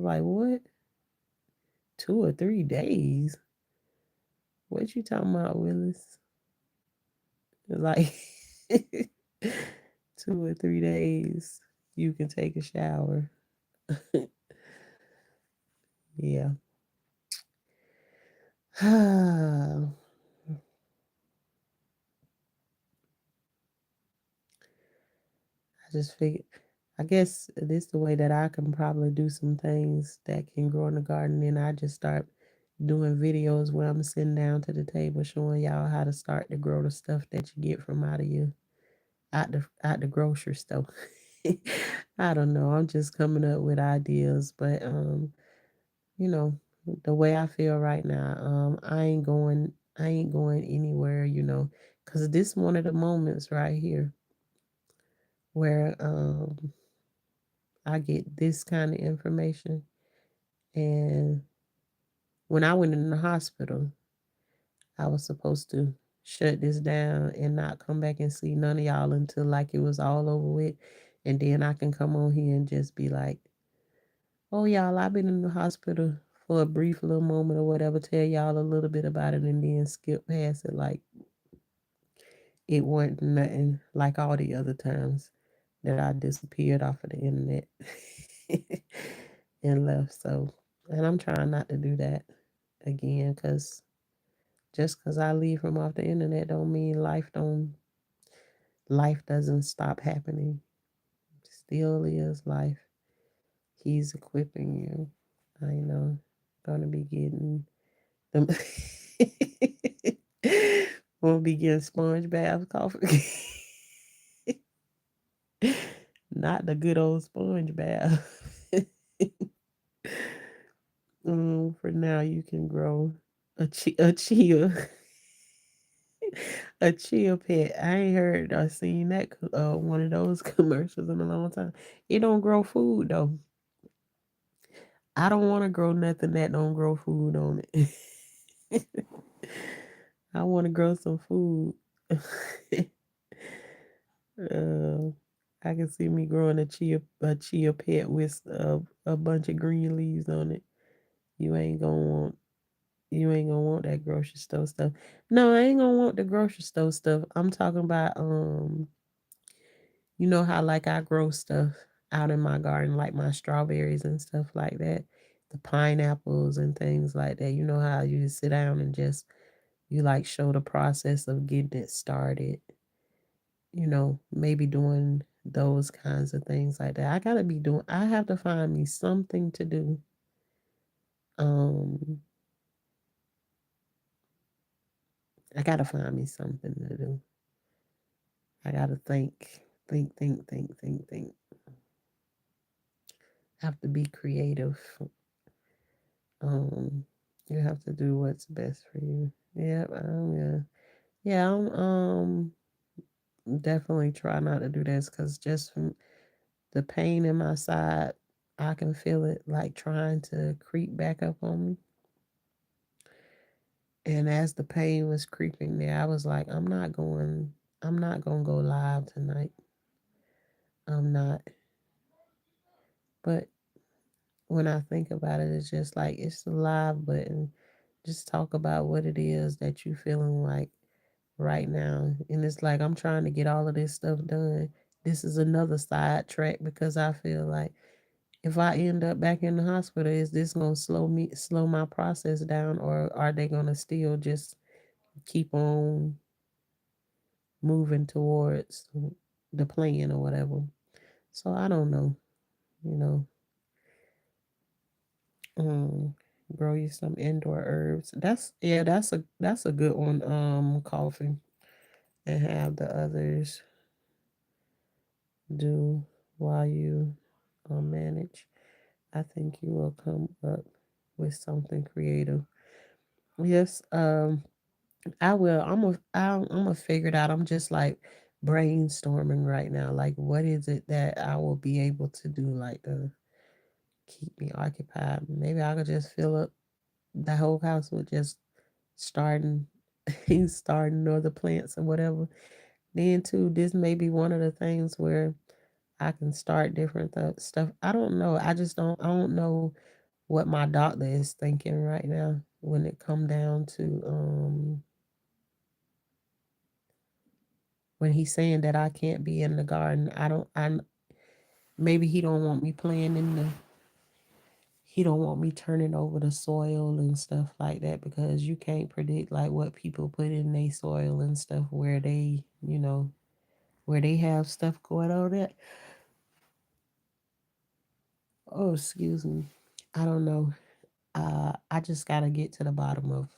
like, what? 2 or 3 days? What you talking about, Willis? Like 2 or 3 days, you can take a shower. Yeah. I just figured, I guess this the way that I can probably do some things that can grow in the garden. And I just start doing videos where I'm sitting down to the table showing y'all how to start to grow the stuff that you get from out the grocery store. I don't know. I'm just coming up with ideas, but you know, the way I feel right now, I ain't going anywhere, cuz this one of the moments right here where I get this kind of information. And when I went in the hospital, I was supposed to shut this down and not come back and see none of y'all until like it was all over with. And then I can come on here and just be like, oh, y'all, I've been in the hospital for a brief little moment or whatever, tell y'all a little bit about it and then skip past it like it wasn't nothing like all the other times that I disappeared off of the internet and left. So, and I'm trying not to do that again because just because I leave from off the internet don't mean life doesn't stop happening. Still is life. He's equipping you. I know. Gonna be getting them. Gonna be getting sponge bath coffee. Not the good old sponge bath. For now, you can grow a chia a chia pet. I ain't heard or seen that one of those commercials in a long time. It don't grow food though. I don't want to grow nothing that don't grow food on it. I want to grow some food. uh, I can see me growing a chia pet with a bunch of green leaves on it. You ain't gonna want you ain't gonna want that grocery store stuff. No, I ain't gonna want the grocery store stuff. I'm talking about you know how like I grow stuff out in my garden, like my strawberries and stuff like that, the pineapples and things like that. You know how you sit down and just you like show the process of getting it started. Maybe doing those kinds of things like that. I have to find me something to do. Um, I gotta find me something to do. I gotta think. Have to be creative. Um, you have to do what's best for you. Yeah, yeah, yeah. I'm definitely try not to do this because just from the pain in my side, I can feel it like trying to creep back up on me. And as the pain was creeping there, I was like, I'm not going to go live tonight. I'm not. But when I think about it, it's just like it's the live button. Just talk about what it is that you feeling like right now. And it's like I'm trying to get all of this stuff done. This is another side track because I feel like if I end up back in the hospital, is this gonna slow my process down, or are they gonna still just keep on moving towards the plan or whatever? So I don't know, you know. Um, grow you some indoor herbs. That's a good one. Coffee, and have the others do while you manage. I think you will come up with something creative. Yes, I will. I'm gonna figure it out. I'm just like brainstorming right now. Like, what is it that I will be able to do, like to keep me occupied? Maybe I could just fill up the whole house with just starting, starting other plants or whatever. Then too, this may be one of the things where I can start different stuff. I don't know. I don't know what my doctor is thinking right now when it come down to when he's saying that I can't be in the garden. I don't I maybe he don't want me turning over the soil and stuff like that because you can't predict like what people put in their soil and stuff where they, where they have stuff going on that. Oh, excuse me. I don't know. I just gotta get to the bottom of,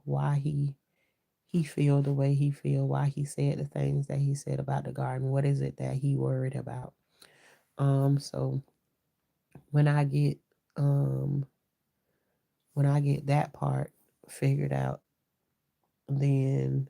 why he feel the way he feel, why he said the things that he said about the garden. What is it that he worried about? So when I get um when I get that part figured out, then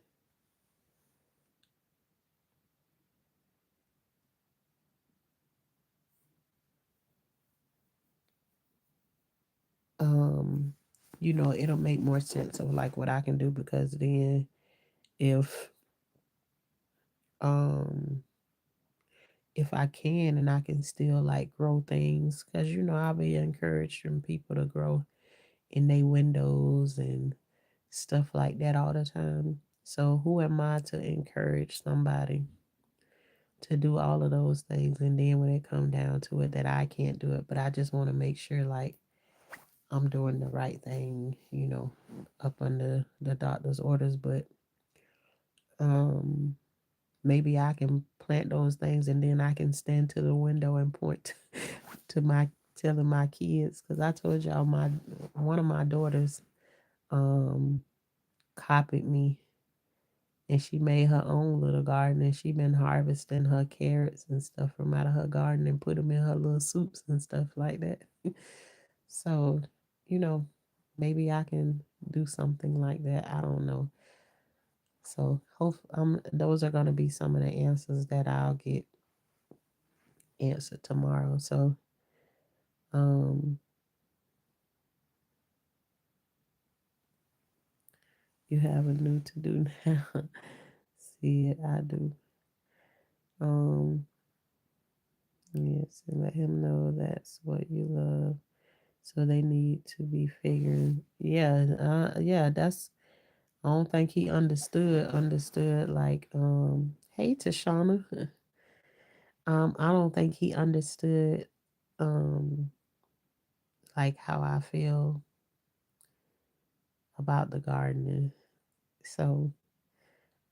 um it'll make more sense of like what I can do because then if um if I can and I can still like grow things because I'll be encouraging people to grow in their windows and stuff like that all the time. So who am I to encourage somebody to do all of those things and then when it come down to it that I can't do it, but I just want to make sure like I'm doing the right thing, up under the doctor's orders, but um maybe I can plant those things and then I can stand to the window and point to my telling my kids because I told y'all my one of my daughters um copied me and she made her own little garden and she been harvesting her carrots and stuff from out of her garden and put them in her little soups and stuff like that. So, you know, maybe I can do something like that. I don't know. So, hope those are going to be some of the answers that I'll get answered tomorrow. So, um, you have a new to do now. See it, I do. Um, yes, and let him know that's what you love. So they need to be figuring. Yeah, yeah, that's I don't think he understood like hey Tashana. I don't think he understood um like how I feel about the gardening. So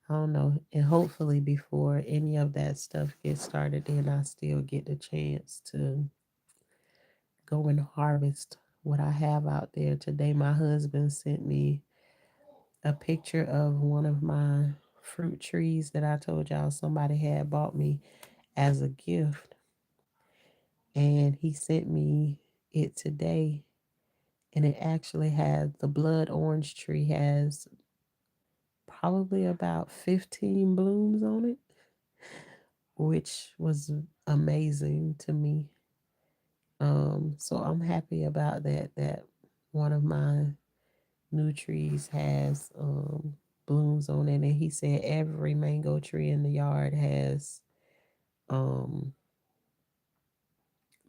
I don't know. And hopefully before any of that stuff gets started, then I still get the chance to go and harvest what I have out there. Today my husband sent me a picture of one of my fruit trees that I told y'all somebody had bought me as a gift. And he sent me it today. and it actually has the blood orange tree has probably about 15 blooms on it, which was amazing to me. So I'm happy about that. That one of my new trees has blooms on it, and he said every mango tree in the yard has um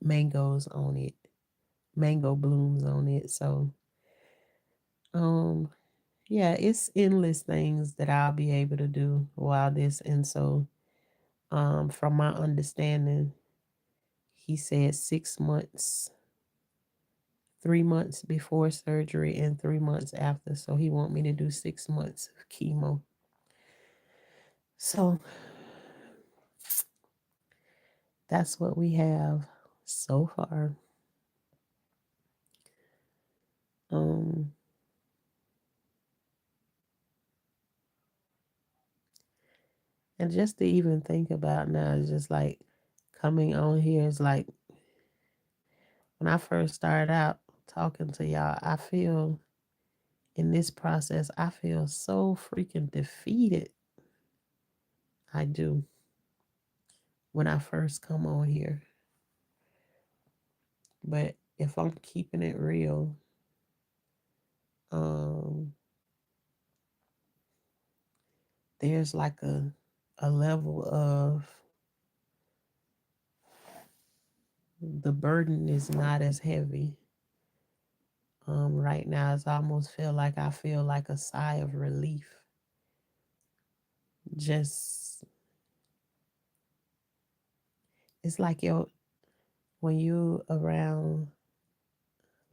mangoes on it, mango blooms on it. So um yeah, it's endless things that I'll be able to do while this. And so from my understanding, he said 6 months, 3 months before surgery and 3 months after. So he want me to do 6 months of chemo. So that's what we have so far. Um, and just to even think about now is just like coming on here is like when I first started out talking to y'all, I feel in this process, I feel so freaking defeated. I do when I first come on here. But if I'm keeping it real, um, there's like a level of the burden is not as heavy. Right now, it's almost I feel like a sigh of relief. Just it's like when you around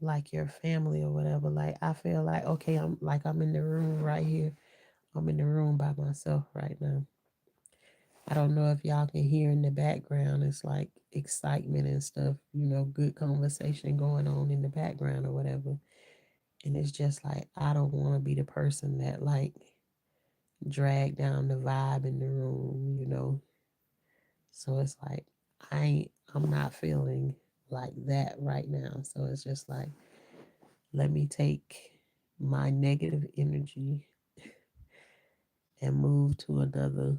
like your family or whatever. Like I feel like okay, I'm in the room right here. I'm in the room by myself right now. I don't know if y'all can hear in the background. It's like excitement and stuff, good conversation going on in the background or whatever. And it's just like I don't want to be the person that like drag down the vibe in the room. So it's like I'm not feeling like that right now. So it's just like let me take my negative energy and move to another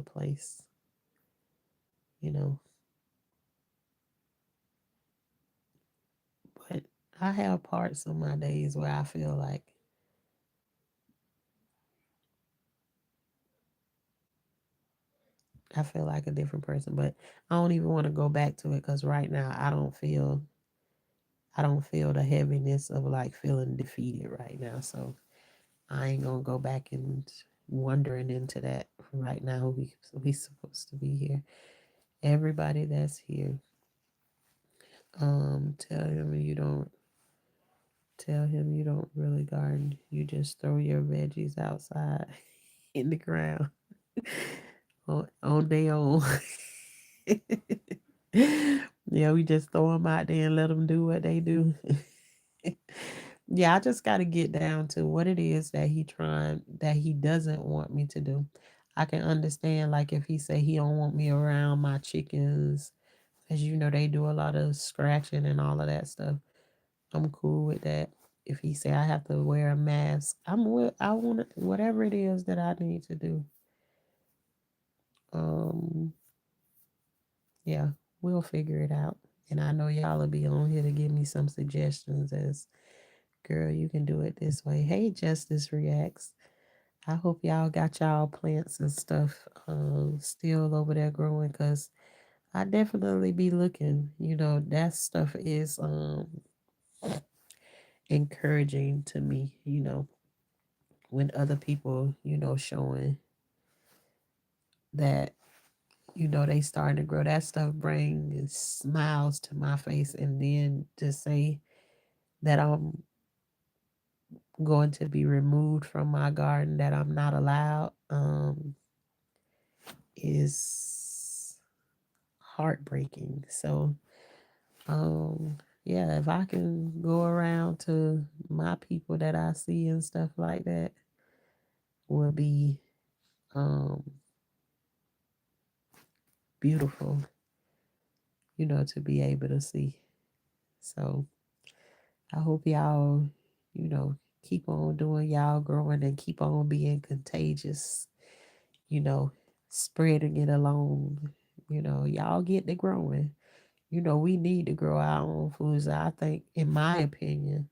place, you know. But I have parts of my days where I feel like a different person, but I don't even want to go back to it because right now I don't feel the heaviness of like feeling defeated right now. So I ain't gonna go back and wondering into that right now. We supposed to be here. Everybody that's here, tell him you don't really garden. You just throw your veggies outside in the ground on their own. Yeah, we just throw them out there and let them do what they do. Yeah, I just got to get down to what it is that he doesn't want me to do. I can understand like if he say he don't want me around my chickens, as they do a lot of scratching and all of that stuff. I'm cool with that. If he say I have to wear a mask, I want whatever it is that I need to do. Um, yeah, we'll figure it out. And I know y'all will be on here to give me some suggestions as girl, you can do it this way. Hey, Justice Reacts. I hope y'all got y'all plants and stuff still over there growing because I definitely be looking. That stuff is encouraging to me, when other people, showing that, they starting to grow. That stuff brings smiles to my face. And then to say that I'm going to be removed from my garden, that I'm not allowed, is heartbreaking. So, yeah, if I can go around to my people that I see and stuff like that, will be um beautiful, to be able to see. So I hope y'all, you know, keep on doing y'all growing and keep on being contagious, you know, spreading it along. Y'all get to growing. We need to grow our own foods. I think, in my opinion,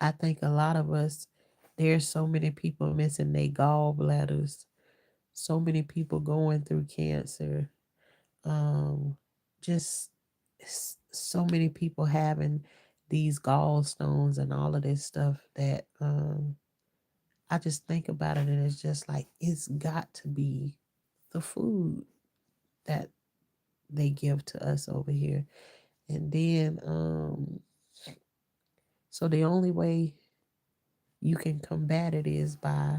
I think a lot of us, there's so many people missing their gallbladders, so many people going through cancer, um, just so many people having these gallstones and all of this stuff that I just think about it and it's just like it's got to be the food that they give to us over here. And then so the only way you can combat it is by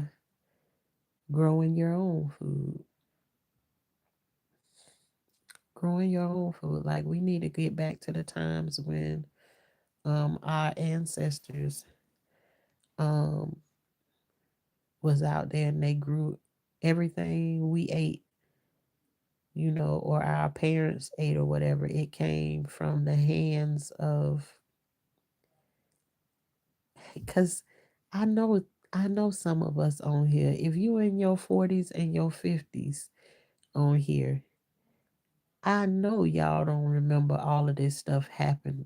growing your own food. Growing your own food. Like we need to get back to the times when our ancestors um was out there and they grew everything we ate, or our parents ate or whatever. It came from the hands of, because I know some of us on here, if you in your 40s and your 50s on here, I know y'all don't remember all of this stuff happening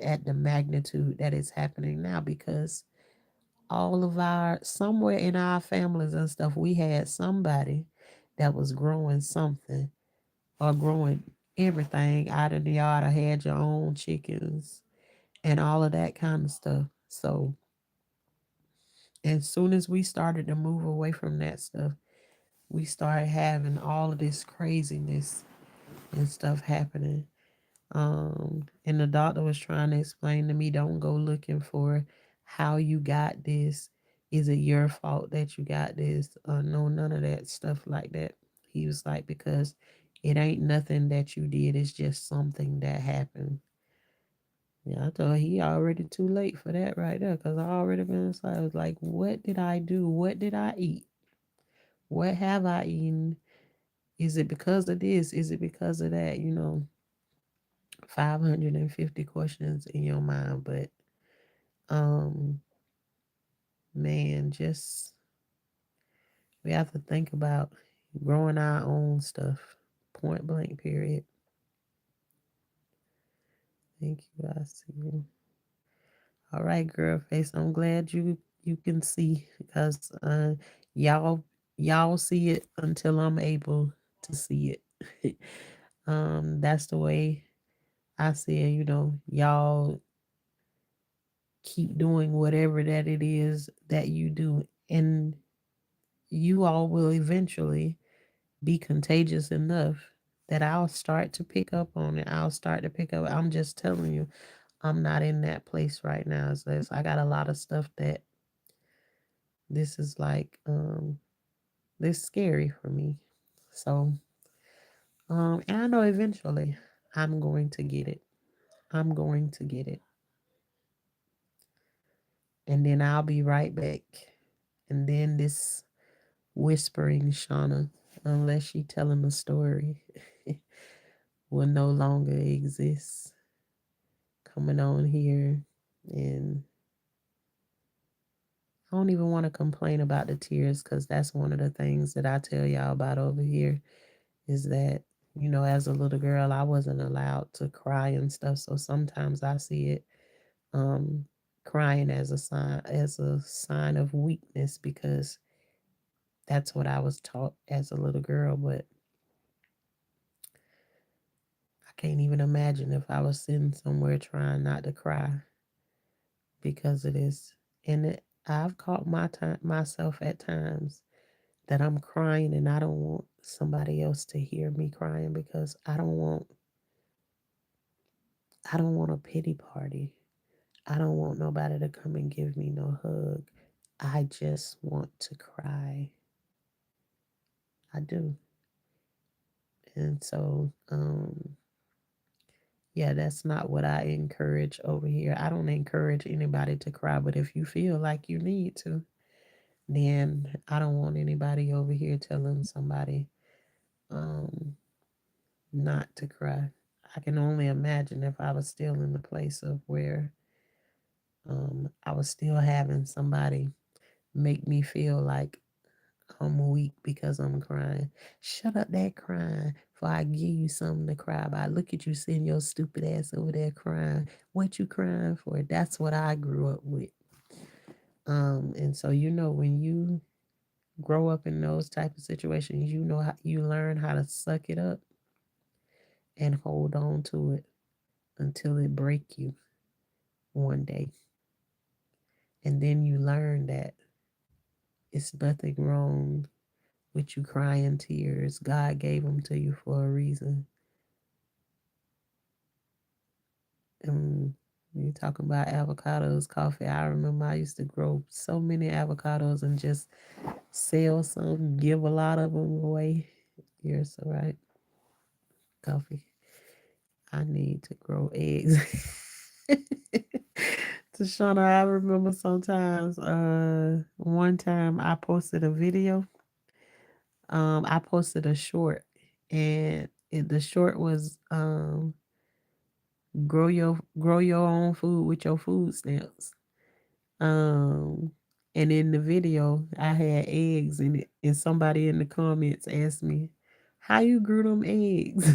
at the magnitude that it's happening now, because all of our somewhere in our families and stuff, we had somebody that was growing something or growing everything out of the yard, or had your own chickens and all of that kind of stuff. So as soon as we started to move away from that stuff, we started having all of this craziness and stuff happening. And the doctor was trying to explain to me, don't go looking for how you got this. Is it your fault that you got this? No, none of that stuff like that. He was like, because it ain't nothing that you did, it's just something that happened. Yeah, I thought he already too late for that right there, because I already been inside. I was like, what did I do? What did I eat? What have I eaten? Is it because of this? Is it because of that? 550 questions in your mind. But um man, just we have to think about growing our own stuff. Point blank, period. Thank you. I see you. All right, girl face. I'm glad you can see, because y'all see it until I'm able to see it. That's the way I see it. Y'all keep doing whatever that it is that you do, and you all will eventually be contagious enough that I'll start to pick up on it. I'll start to pick up. I'm just telling you, I'm not in that place right now. So I got a lot of stuff that this is like this scary for me. So and I know eventually I'm going to get it. I'm going to get it. And then I'll be right back. And then this whispering Shauna, unless she telling a story, will no longer exist. Coming on here, and I don't even want to complain about the tears, because that's one of the things that I tell y'all about over here, is that, as a little girl, I wasn't allowed to cry and stuff. So sometimes I see it, um, crying as a sign of weakness, because that's what I was taught as a little girl. But I can't even imagine if I was sitting somewhere trying not to cry because of this. And I've caught myself at times that I'm crying, and I don't want somebody else to hear me crying, because I don't want a pity party. I don't want nobody to come and give me no hug. I just want to cry. I do. And so yeah, that's not what I encourage over here. I don't encourage anybody to cry, but if you feel like you need to, then I don't want anybody over here telling somebody um not to cry. I can only imagine if I was still in the place of where I was still having somebody make me feel like I'm weak because I'm crying. Shut up that crying before I give you something to cry about. Look at you sitting your stupid ass over there crying. What you crying for? That's what I grew up with. And so when you grow up in those type of situations, you learn how to suck it up and hold on to it until it break you one day. And then you learn that it's nothing wrong with you crying tears. God gave them to you for a reason. And you talking about avocados, coffee. I remember I used to grow so many avocados and just sell some, give a lot of them away. You're so right. Coffee. I need to grow eggs. Tashana, I remember sometimes one time I posted a video. I posted a short and the short was grow your own food with your food stamps. Um, and in the video, I had eggs in it, and somebody in the comments asked me, "How you grew them eggs?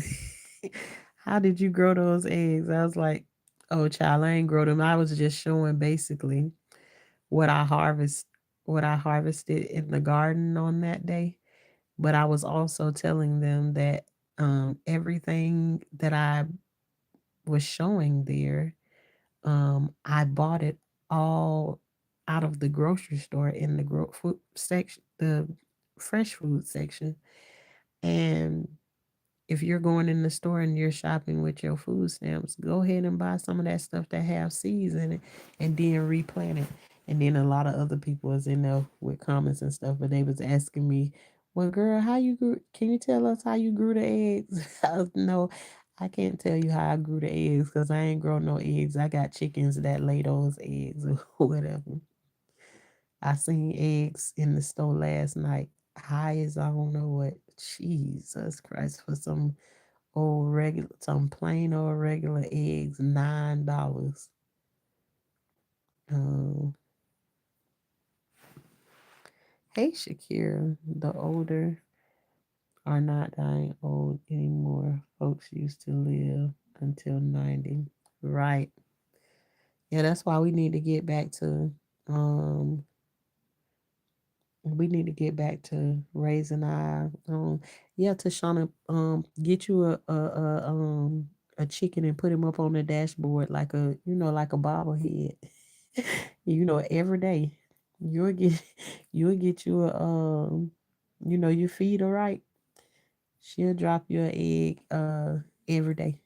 How did you grow those eggs?" I was like, "Oh, child, I ain't grow them. I was just showing basically what I harvest, what I harvested in the garden on that day. But I was also telling them that everything that I was showing there I bought it all out of the grocery store in the food section, the fresh food section. And if you're going in the store and you're shopping with your food stamps, go ahead and buy some of that stuff that have seeds in it and then replant it. And then a lot of other people was in there with comments and stuff, but they was asking me, "Well, girl, how you grew? Can you tell us how you grew the eggs?" I was, no, I can't tell you how I grew the eggs because I ain't grow no eggs. I got chickens that lay those eggs or whatever. I seen eggs in the store last night, high as I don't know what. Jesus Christ, for some plain old regular eggs, $9. Um, hey Shakira, the older are not dying old anymore. Folks used to live until 90. Right. Yeah, that's why um we need to get back to raising our yeah, Tashana, get you a chicken and put him up on the dashboard like like a bobblehead. Every day you'll get you'll get you you feed her right. She'll drop you an egg every day.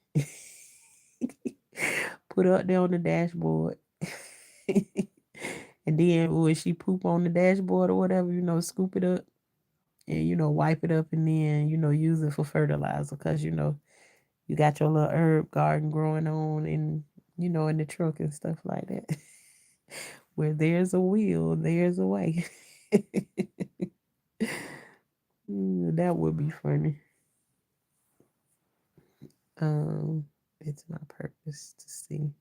Put her up there on the dashboard. And then when she poop on the dashboard or whatever, scoop it up and wipe it up and then use it for fertilizer because you got your little herb garden growing on in the truck and stuff like that. Where there's a will, there's a way. That would be funny. Um, it's my purpose to see.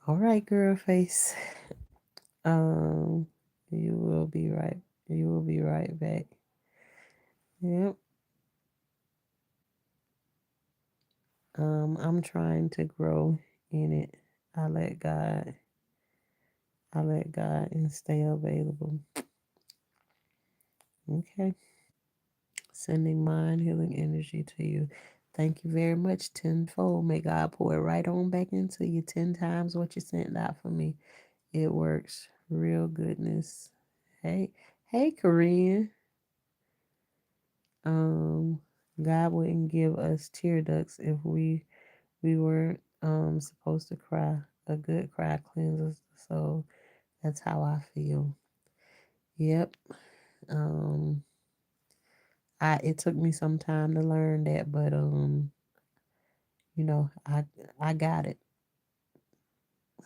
All right, girl face. Um, you will be right. You will be right back. Yep. I'm trying to grow in it. I let God. I let God and stay available. Okay. Sending mind healing energy to you. Thank you very much tenfold. May God pour it right on back into you 10 times what you sent out for me. It works. Real goodness. Hey, hey, Korean. Um, God wouldn't give us tear ducts if we weren't supposed to cry. A good cry cleanses the soul. That's how I feel. Yep. Um, it took me some time to learn that, but I got it.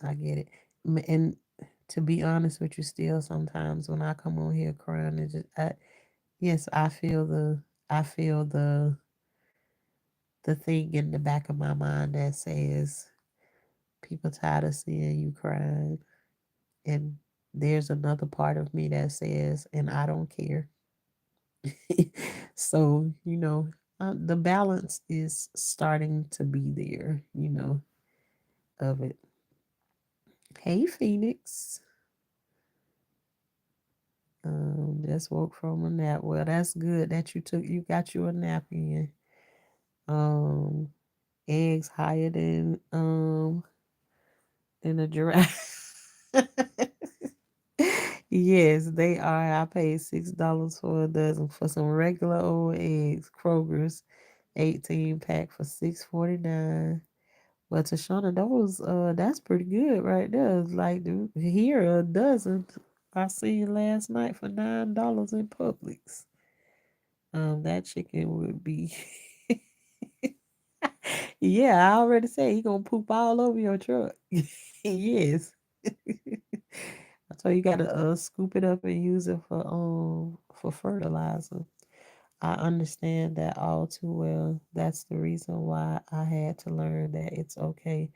I get it. And to be honest with you, still sometimes when I come on here crying, yes, I feel the the thing in the back of my mind that says people tired of seeing you crying. And there's another part of me that says, and I don't care. So, the balance is starting to be there, of it. Hey, Phoenix. Just woke from a nap. Well, that's good that you got you a nap in. Um, eggs higher than a giraffe. Yes, they are. I paid $6 for a dozen for some regular old eggs. Kroger's 18 pack for $6.49. Well, Tashana, that's pretty good right there. It's like, dude, here a dozen I seen last night for $9 in Publix. That chicken would be yeah, I already said he gonna poop all over your truck. Yes. I told you gotta scoop it up and use it for fertilizer. I understand that all too well. That's the reason why I had to learn that it's okay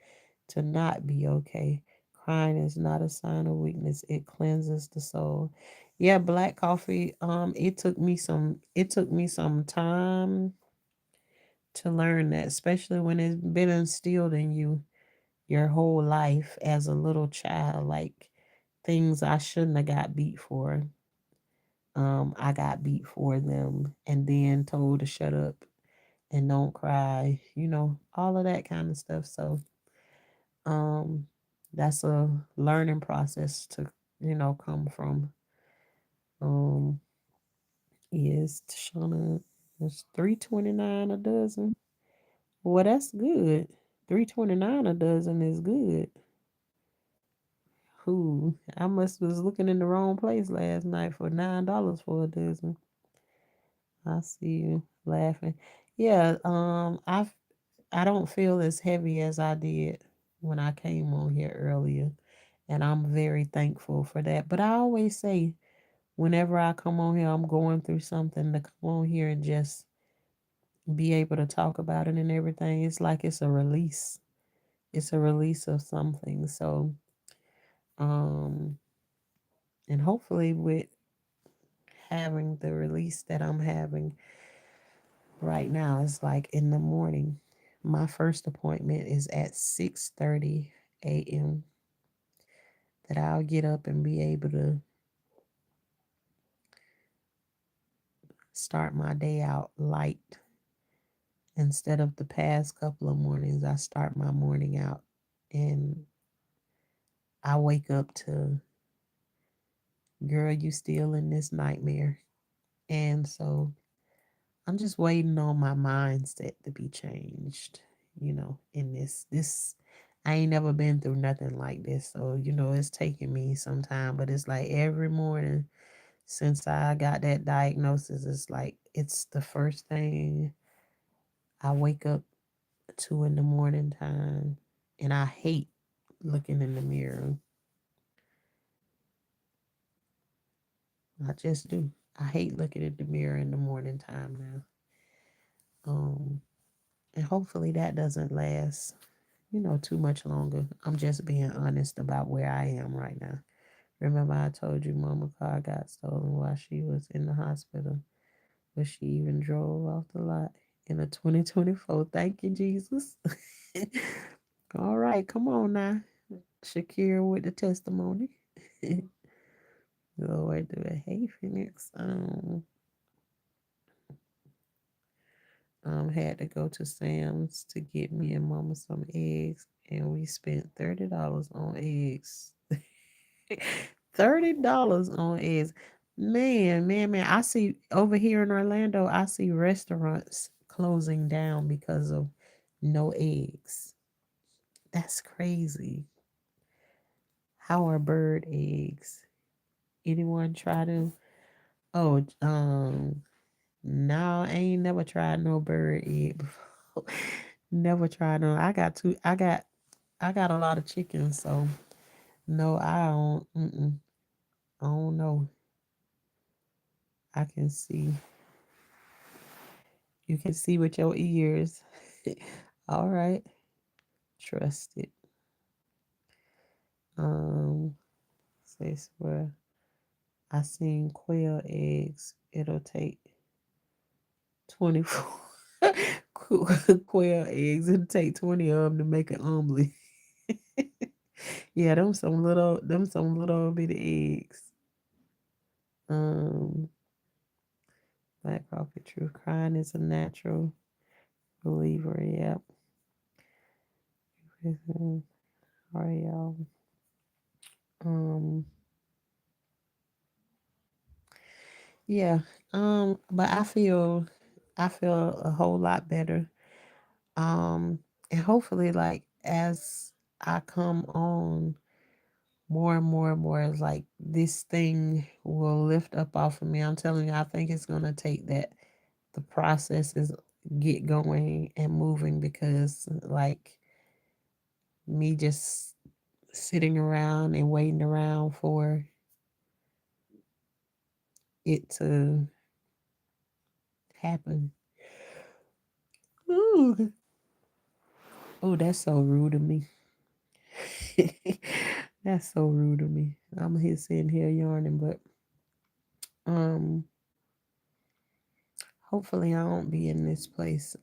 to not be okay. Crying is not a sign of weakness. It cleanses the soul. Yeah, black coffee, it took me some time to learn that, especially when it's been instilled in you your whole life as a little child, like things I shouldn't have got beat for. I got beat for them and then told to shut up and don't cry, all of that kind of stuff. So, um, that's a learning process to, come from. Um, yes, Shauna, it's 3.29 a dozen. Well, that's good. 3.29 a dozen is good. Who? I must was looking in the wrong place last night for $9 for a dozen. I see you laughing. Yeah, I don't feel as heavy as I did when I came on here earlier, and I'm very thankful for that. But I always say, whenever I come on here, I'm going through something to come on here and just be able to talk about it and everything. It's like it's a release. It's a release of something. So, um, and hopefully with having the release that I'm having right now, it's like in the morning. My first appointment is at 6:30 a.m. that I'll get up and be able to start my day out light. Instead of the past couple of mornings, I start my morning out and I wake up to, girl, you still in this nightmare. And so I'm just waiting on my mindset to be changed, in this I ain't never been through nothing like this. So, it's taking me some time, but it's like every morning since I got that diagnosis, it's like it's the first thing I wake up to in the morning time. And I hate looking in the mirror. I just do. I hate looking in the mirror in the morning time now. And hopefully that doesn't last, too much longer. I'm just being honest about where I am right now. Remember, I told you Mama car got stolen while she was in the hospital, but she even drove off the lot in a 2024. Thank you, Jesus. All right, come on now, Shakira with the testimony. Lord, do it. Hey, Phoenix. Had to go to Sam's to get me and Mama some eggs, and we spent $30 on eggs. $30 on eggs. Man, man, man. I see over here in Orlando, I see restaurants closing down because of no eggs. That's crazy. How are bird eggs? Anyone try to? Oh, no, I ain't never tried no bird egg before. Never tried no. I got a lot of chickens, so no, I don't. I don't know. I can see. You can see with your ears. All right. Trust it. Um, says where I seen quail eggs. It'll take 24 quail eggs. It'll take 20 of them to make an omelet. Yeah, them some little bitty eggs. Um, Black Coffee True. Crying is a natural reliever. Yep. All right, y'all. Um, yeah. But I feel a whole lot better. Um, and hopefully, like as I come on more and more and more, it's like this thing will lift up off of me. I'm telling you, I think it's gonna take that. The process is get going and moving because like me just sitting around and waiting around for it to happen. Ooh. Oh, that's so rude of me. That's so rude of me. I'm here sitting here yarning, but um hopefully I won't be in this place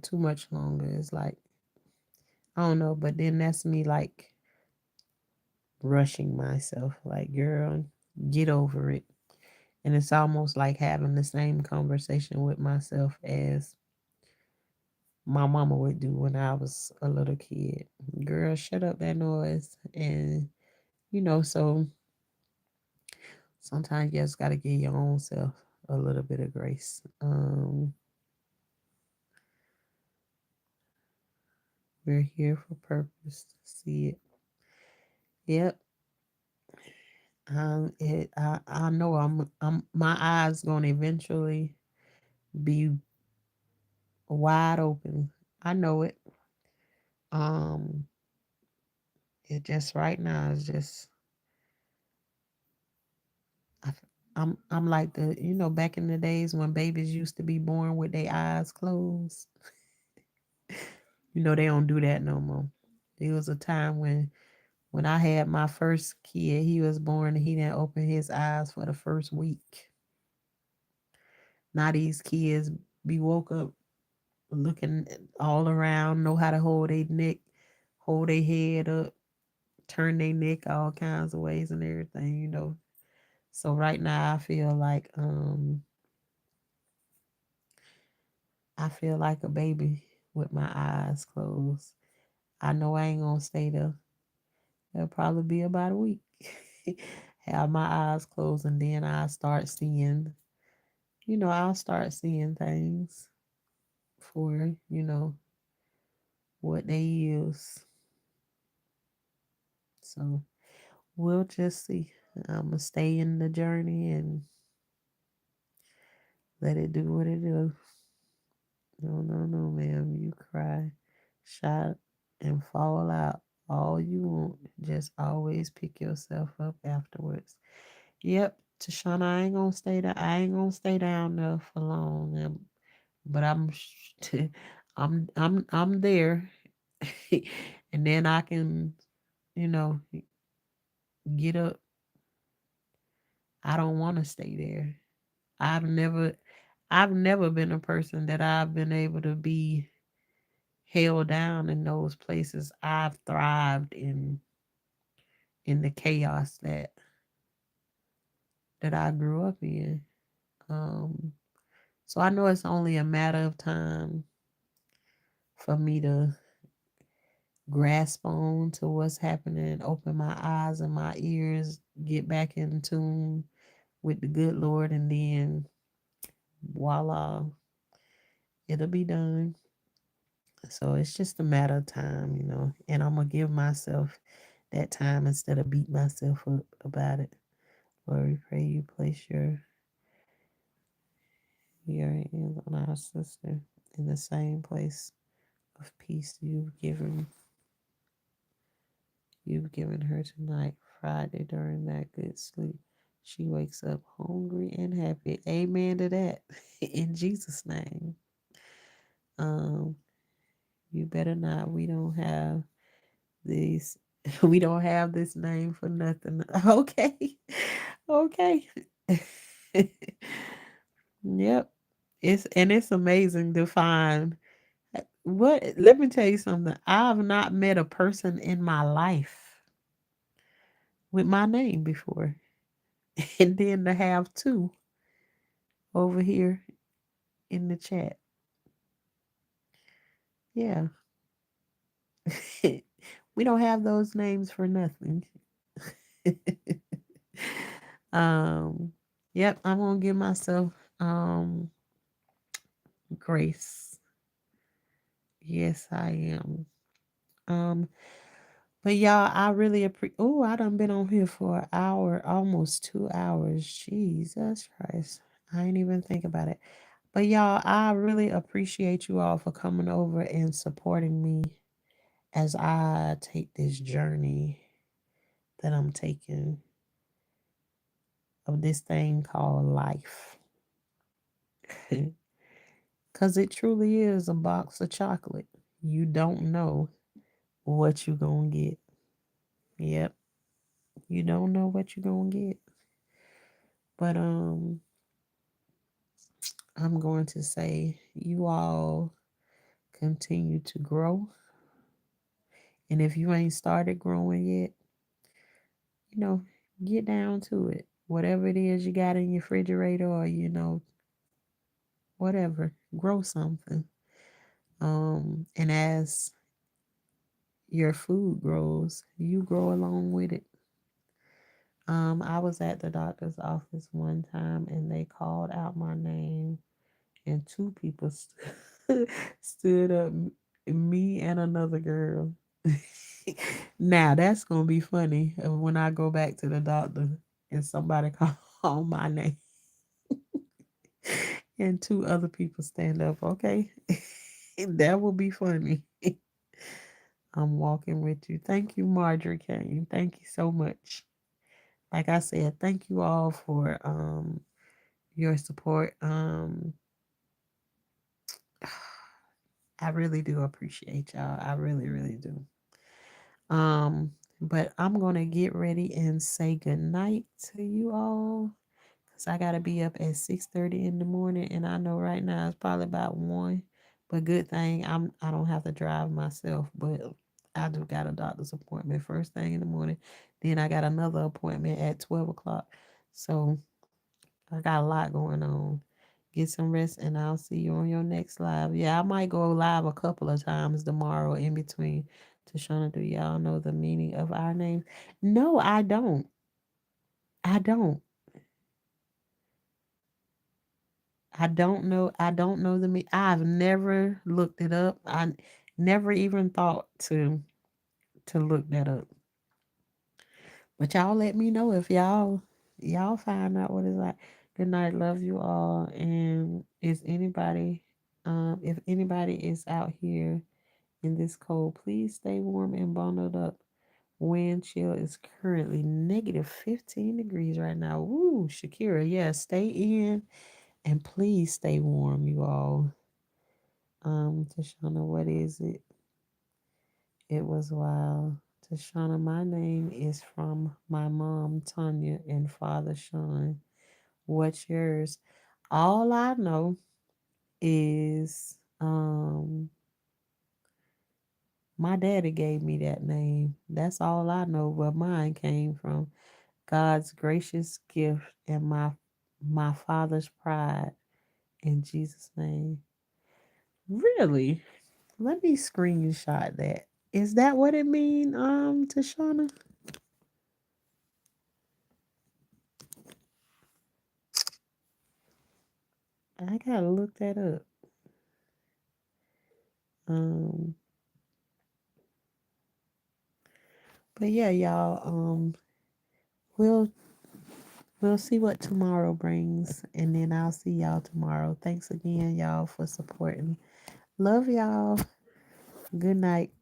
too much longer. It's like I don't know, but then that's me like rushing myself. Like, girl, get over it. And it's almost like having the same conversation with myself as my mama would do when I was a little kid. Girl, shut up that noise. And, so sometimes you just got to give your own self a little bit of grace. We're here for purpose. See it. Yep. I know my eyes gonna eventually be wide open. I know it. Um, it just right now is just I, I'm like back in the days when babies used to be born with their eyes closed. They don't do that no more. There was a time when I had my first kid, he was born and he didn't open his eyes for the first week. Now these kids be woke up looking all around, know how to hold their neck, hold their head up, turn their neck all kinds of ways and everything. So right now I feel like a baby with my eyes closed. I know I ain't gonna stay there. It'll probably be about a week. Have my eyes closed and then I'll start seeing things for, what they use. So we'll just see. I'm gonna stay in the journey and let it do what it do. No, no, no, ma'am. You cry, shout, and fall out all you want. Just always pick yourself up afterwards. Yep, Tashana, I ain't gonna stay down there for long. But I'm there, and then I can, you know, get up. I don't want to stay there. I've never, I've never been a person that I've been able to be held down in those places. I've thrived in the chaos that I grew up in. Um, so I know it's only a matter of time for me to grasp on to what's happening, open my eyes and my ears, get back in tune with the good Lord, and then voila, it'll be done. So it's just a matter of time. And I'm gonna give myself that time instead of beat myself up about it. Lord, we pray you place your hands on our sister in the same place of peace you've given her tonight, Friday, during that good sleep. She wakes up hungry and happy. Amen to that. In Jesus' name. Um, you better not. We don't have these. We don't have this name for nothing. Okay. Okay. Yep. It's amazing to find what let me tell you something. I've not met a person in my life with my name before. And then to have two over here in the chat. Yeah. We don't have those names for nothing. um yep, I'm gonna give myself grace. Yes, I am. Um but y'all, I really appreciate. Oh, I done been on here for an hour, almost 2 hours. Jesus Christ. I ain't even think about it. But y'all, I really appreciate you all for coming over and supporting me as I take this journey that I'm taking of this thing called life. Because it truly is a box of chocolate. You don't know what you're going to get. Yep. You don't know what you're going to get. But I'm going to say you all continue to grow. And if you ain't started growing yet, you know, get down to it. Whatever it is you got in your refrigerator or, whatever, grow something. And as your food grows, you grow along with it. I was at the doctor's office one time and they called out my name and two people stood up, me and another girl. Now that's gonna be funny when I go back to the doctor and somebody call my name and two other people stand up. Okay, that will be funny. I'm walking with you. Thank you, Marjorie Kane. Thank you so much. Like I said, thank you all for your support. I really do appreciate y'all. I really, really do. But I'm gonna get ready and say good night to you all. Cause I gotta be up at 6:30 in the morning, and I know right now it's probably about 1. But good thing I don't have to drive myself. But I do got a doctor's appointment first thing in the morning. Then I got another appointment at 12 o'clock. So I got a lot going on. Get some rest, and I'll see you on your next live. Yeah, I might go live a couple of times tomorrow in between. Tashana, do y'all know the meaning of our name? No, I don't. I don't. I don't know. I don't know the me. I've never looked it up. I never even thought to look that up. But y'all let me know if y'all find out what it's like. Good night. Love you all. And is anybody if anybody is out here in this cold, please stay warm and bundled up. Wind chill is currently negative 15 degrees right now. Woo, Shakira, yeah, stay in and please stay warm, you all. Tashana, what is it? It was wild. Tashana, my name is from my mom, Tanya, and father, Sean. What's yours? All I know is my daddy gave me that name. That's all I know where mine came from. God's gracious gift and my father's pride in Jesus' name. Really? Let me screenshot that. Is that what it mean, Tashana? I gotta look that up. Um, but yeah, y'all. We'll we'll see what tomorrow brings, and then I'll see y'all tomorrow. Thanks again, y'all, for supporting. Love y'all. Good night.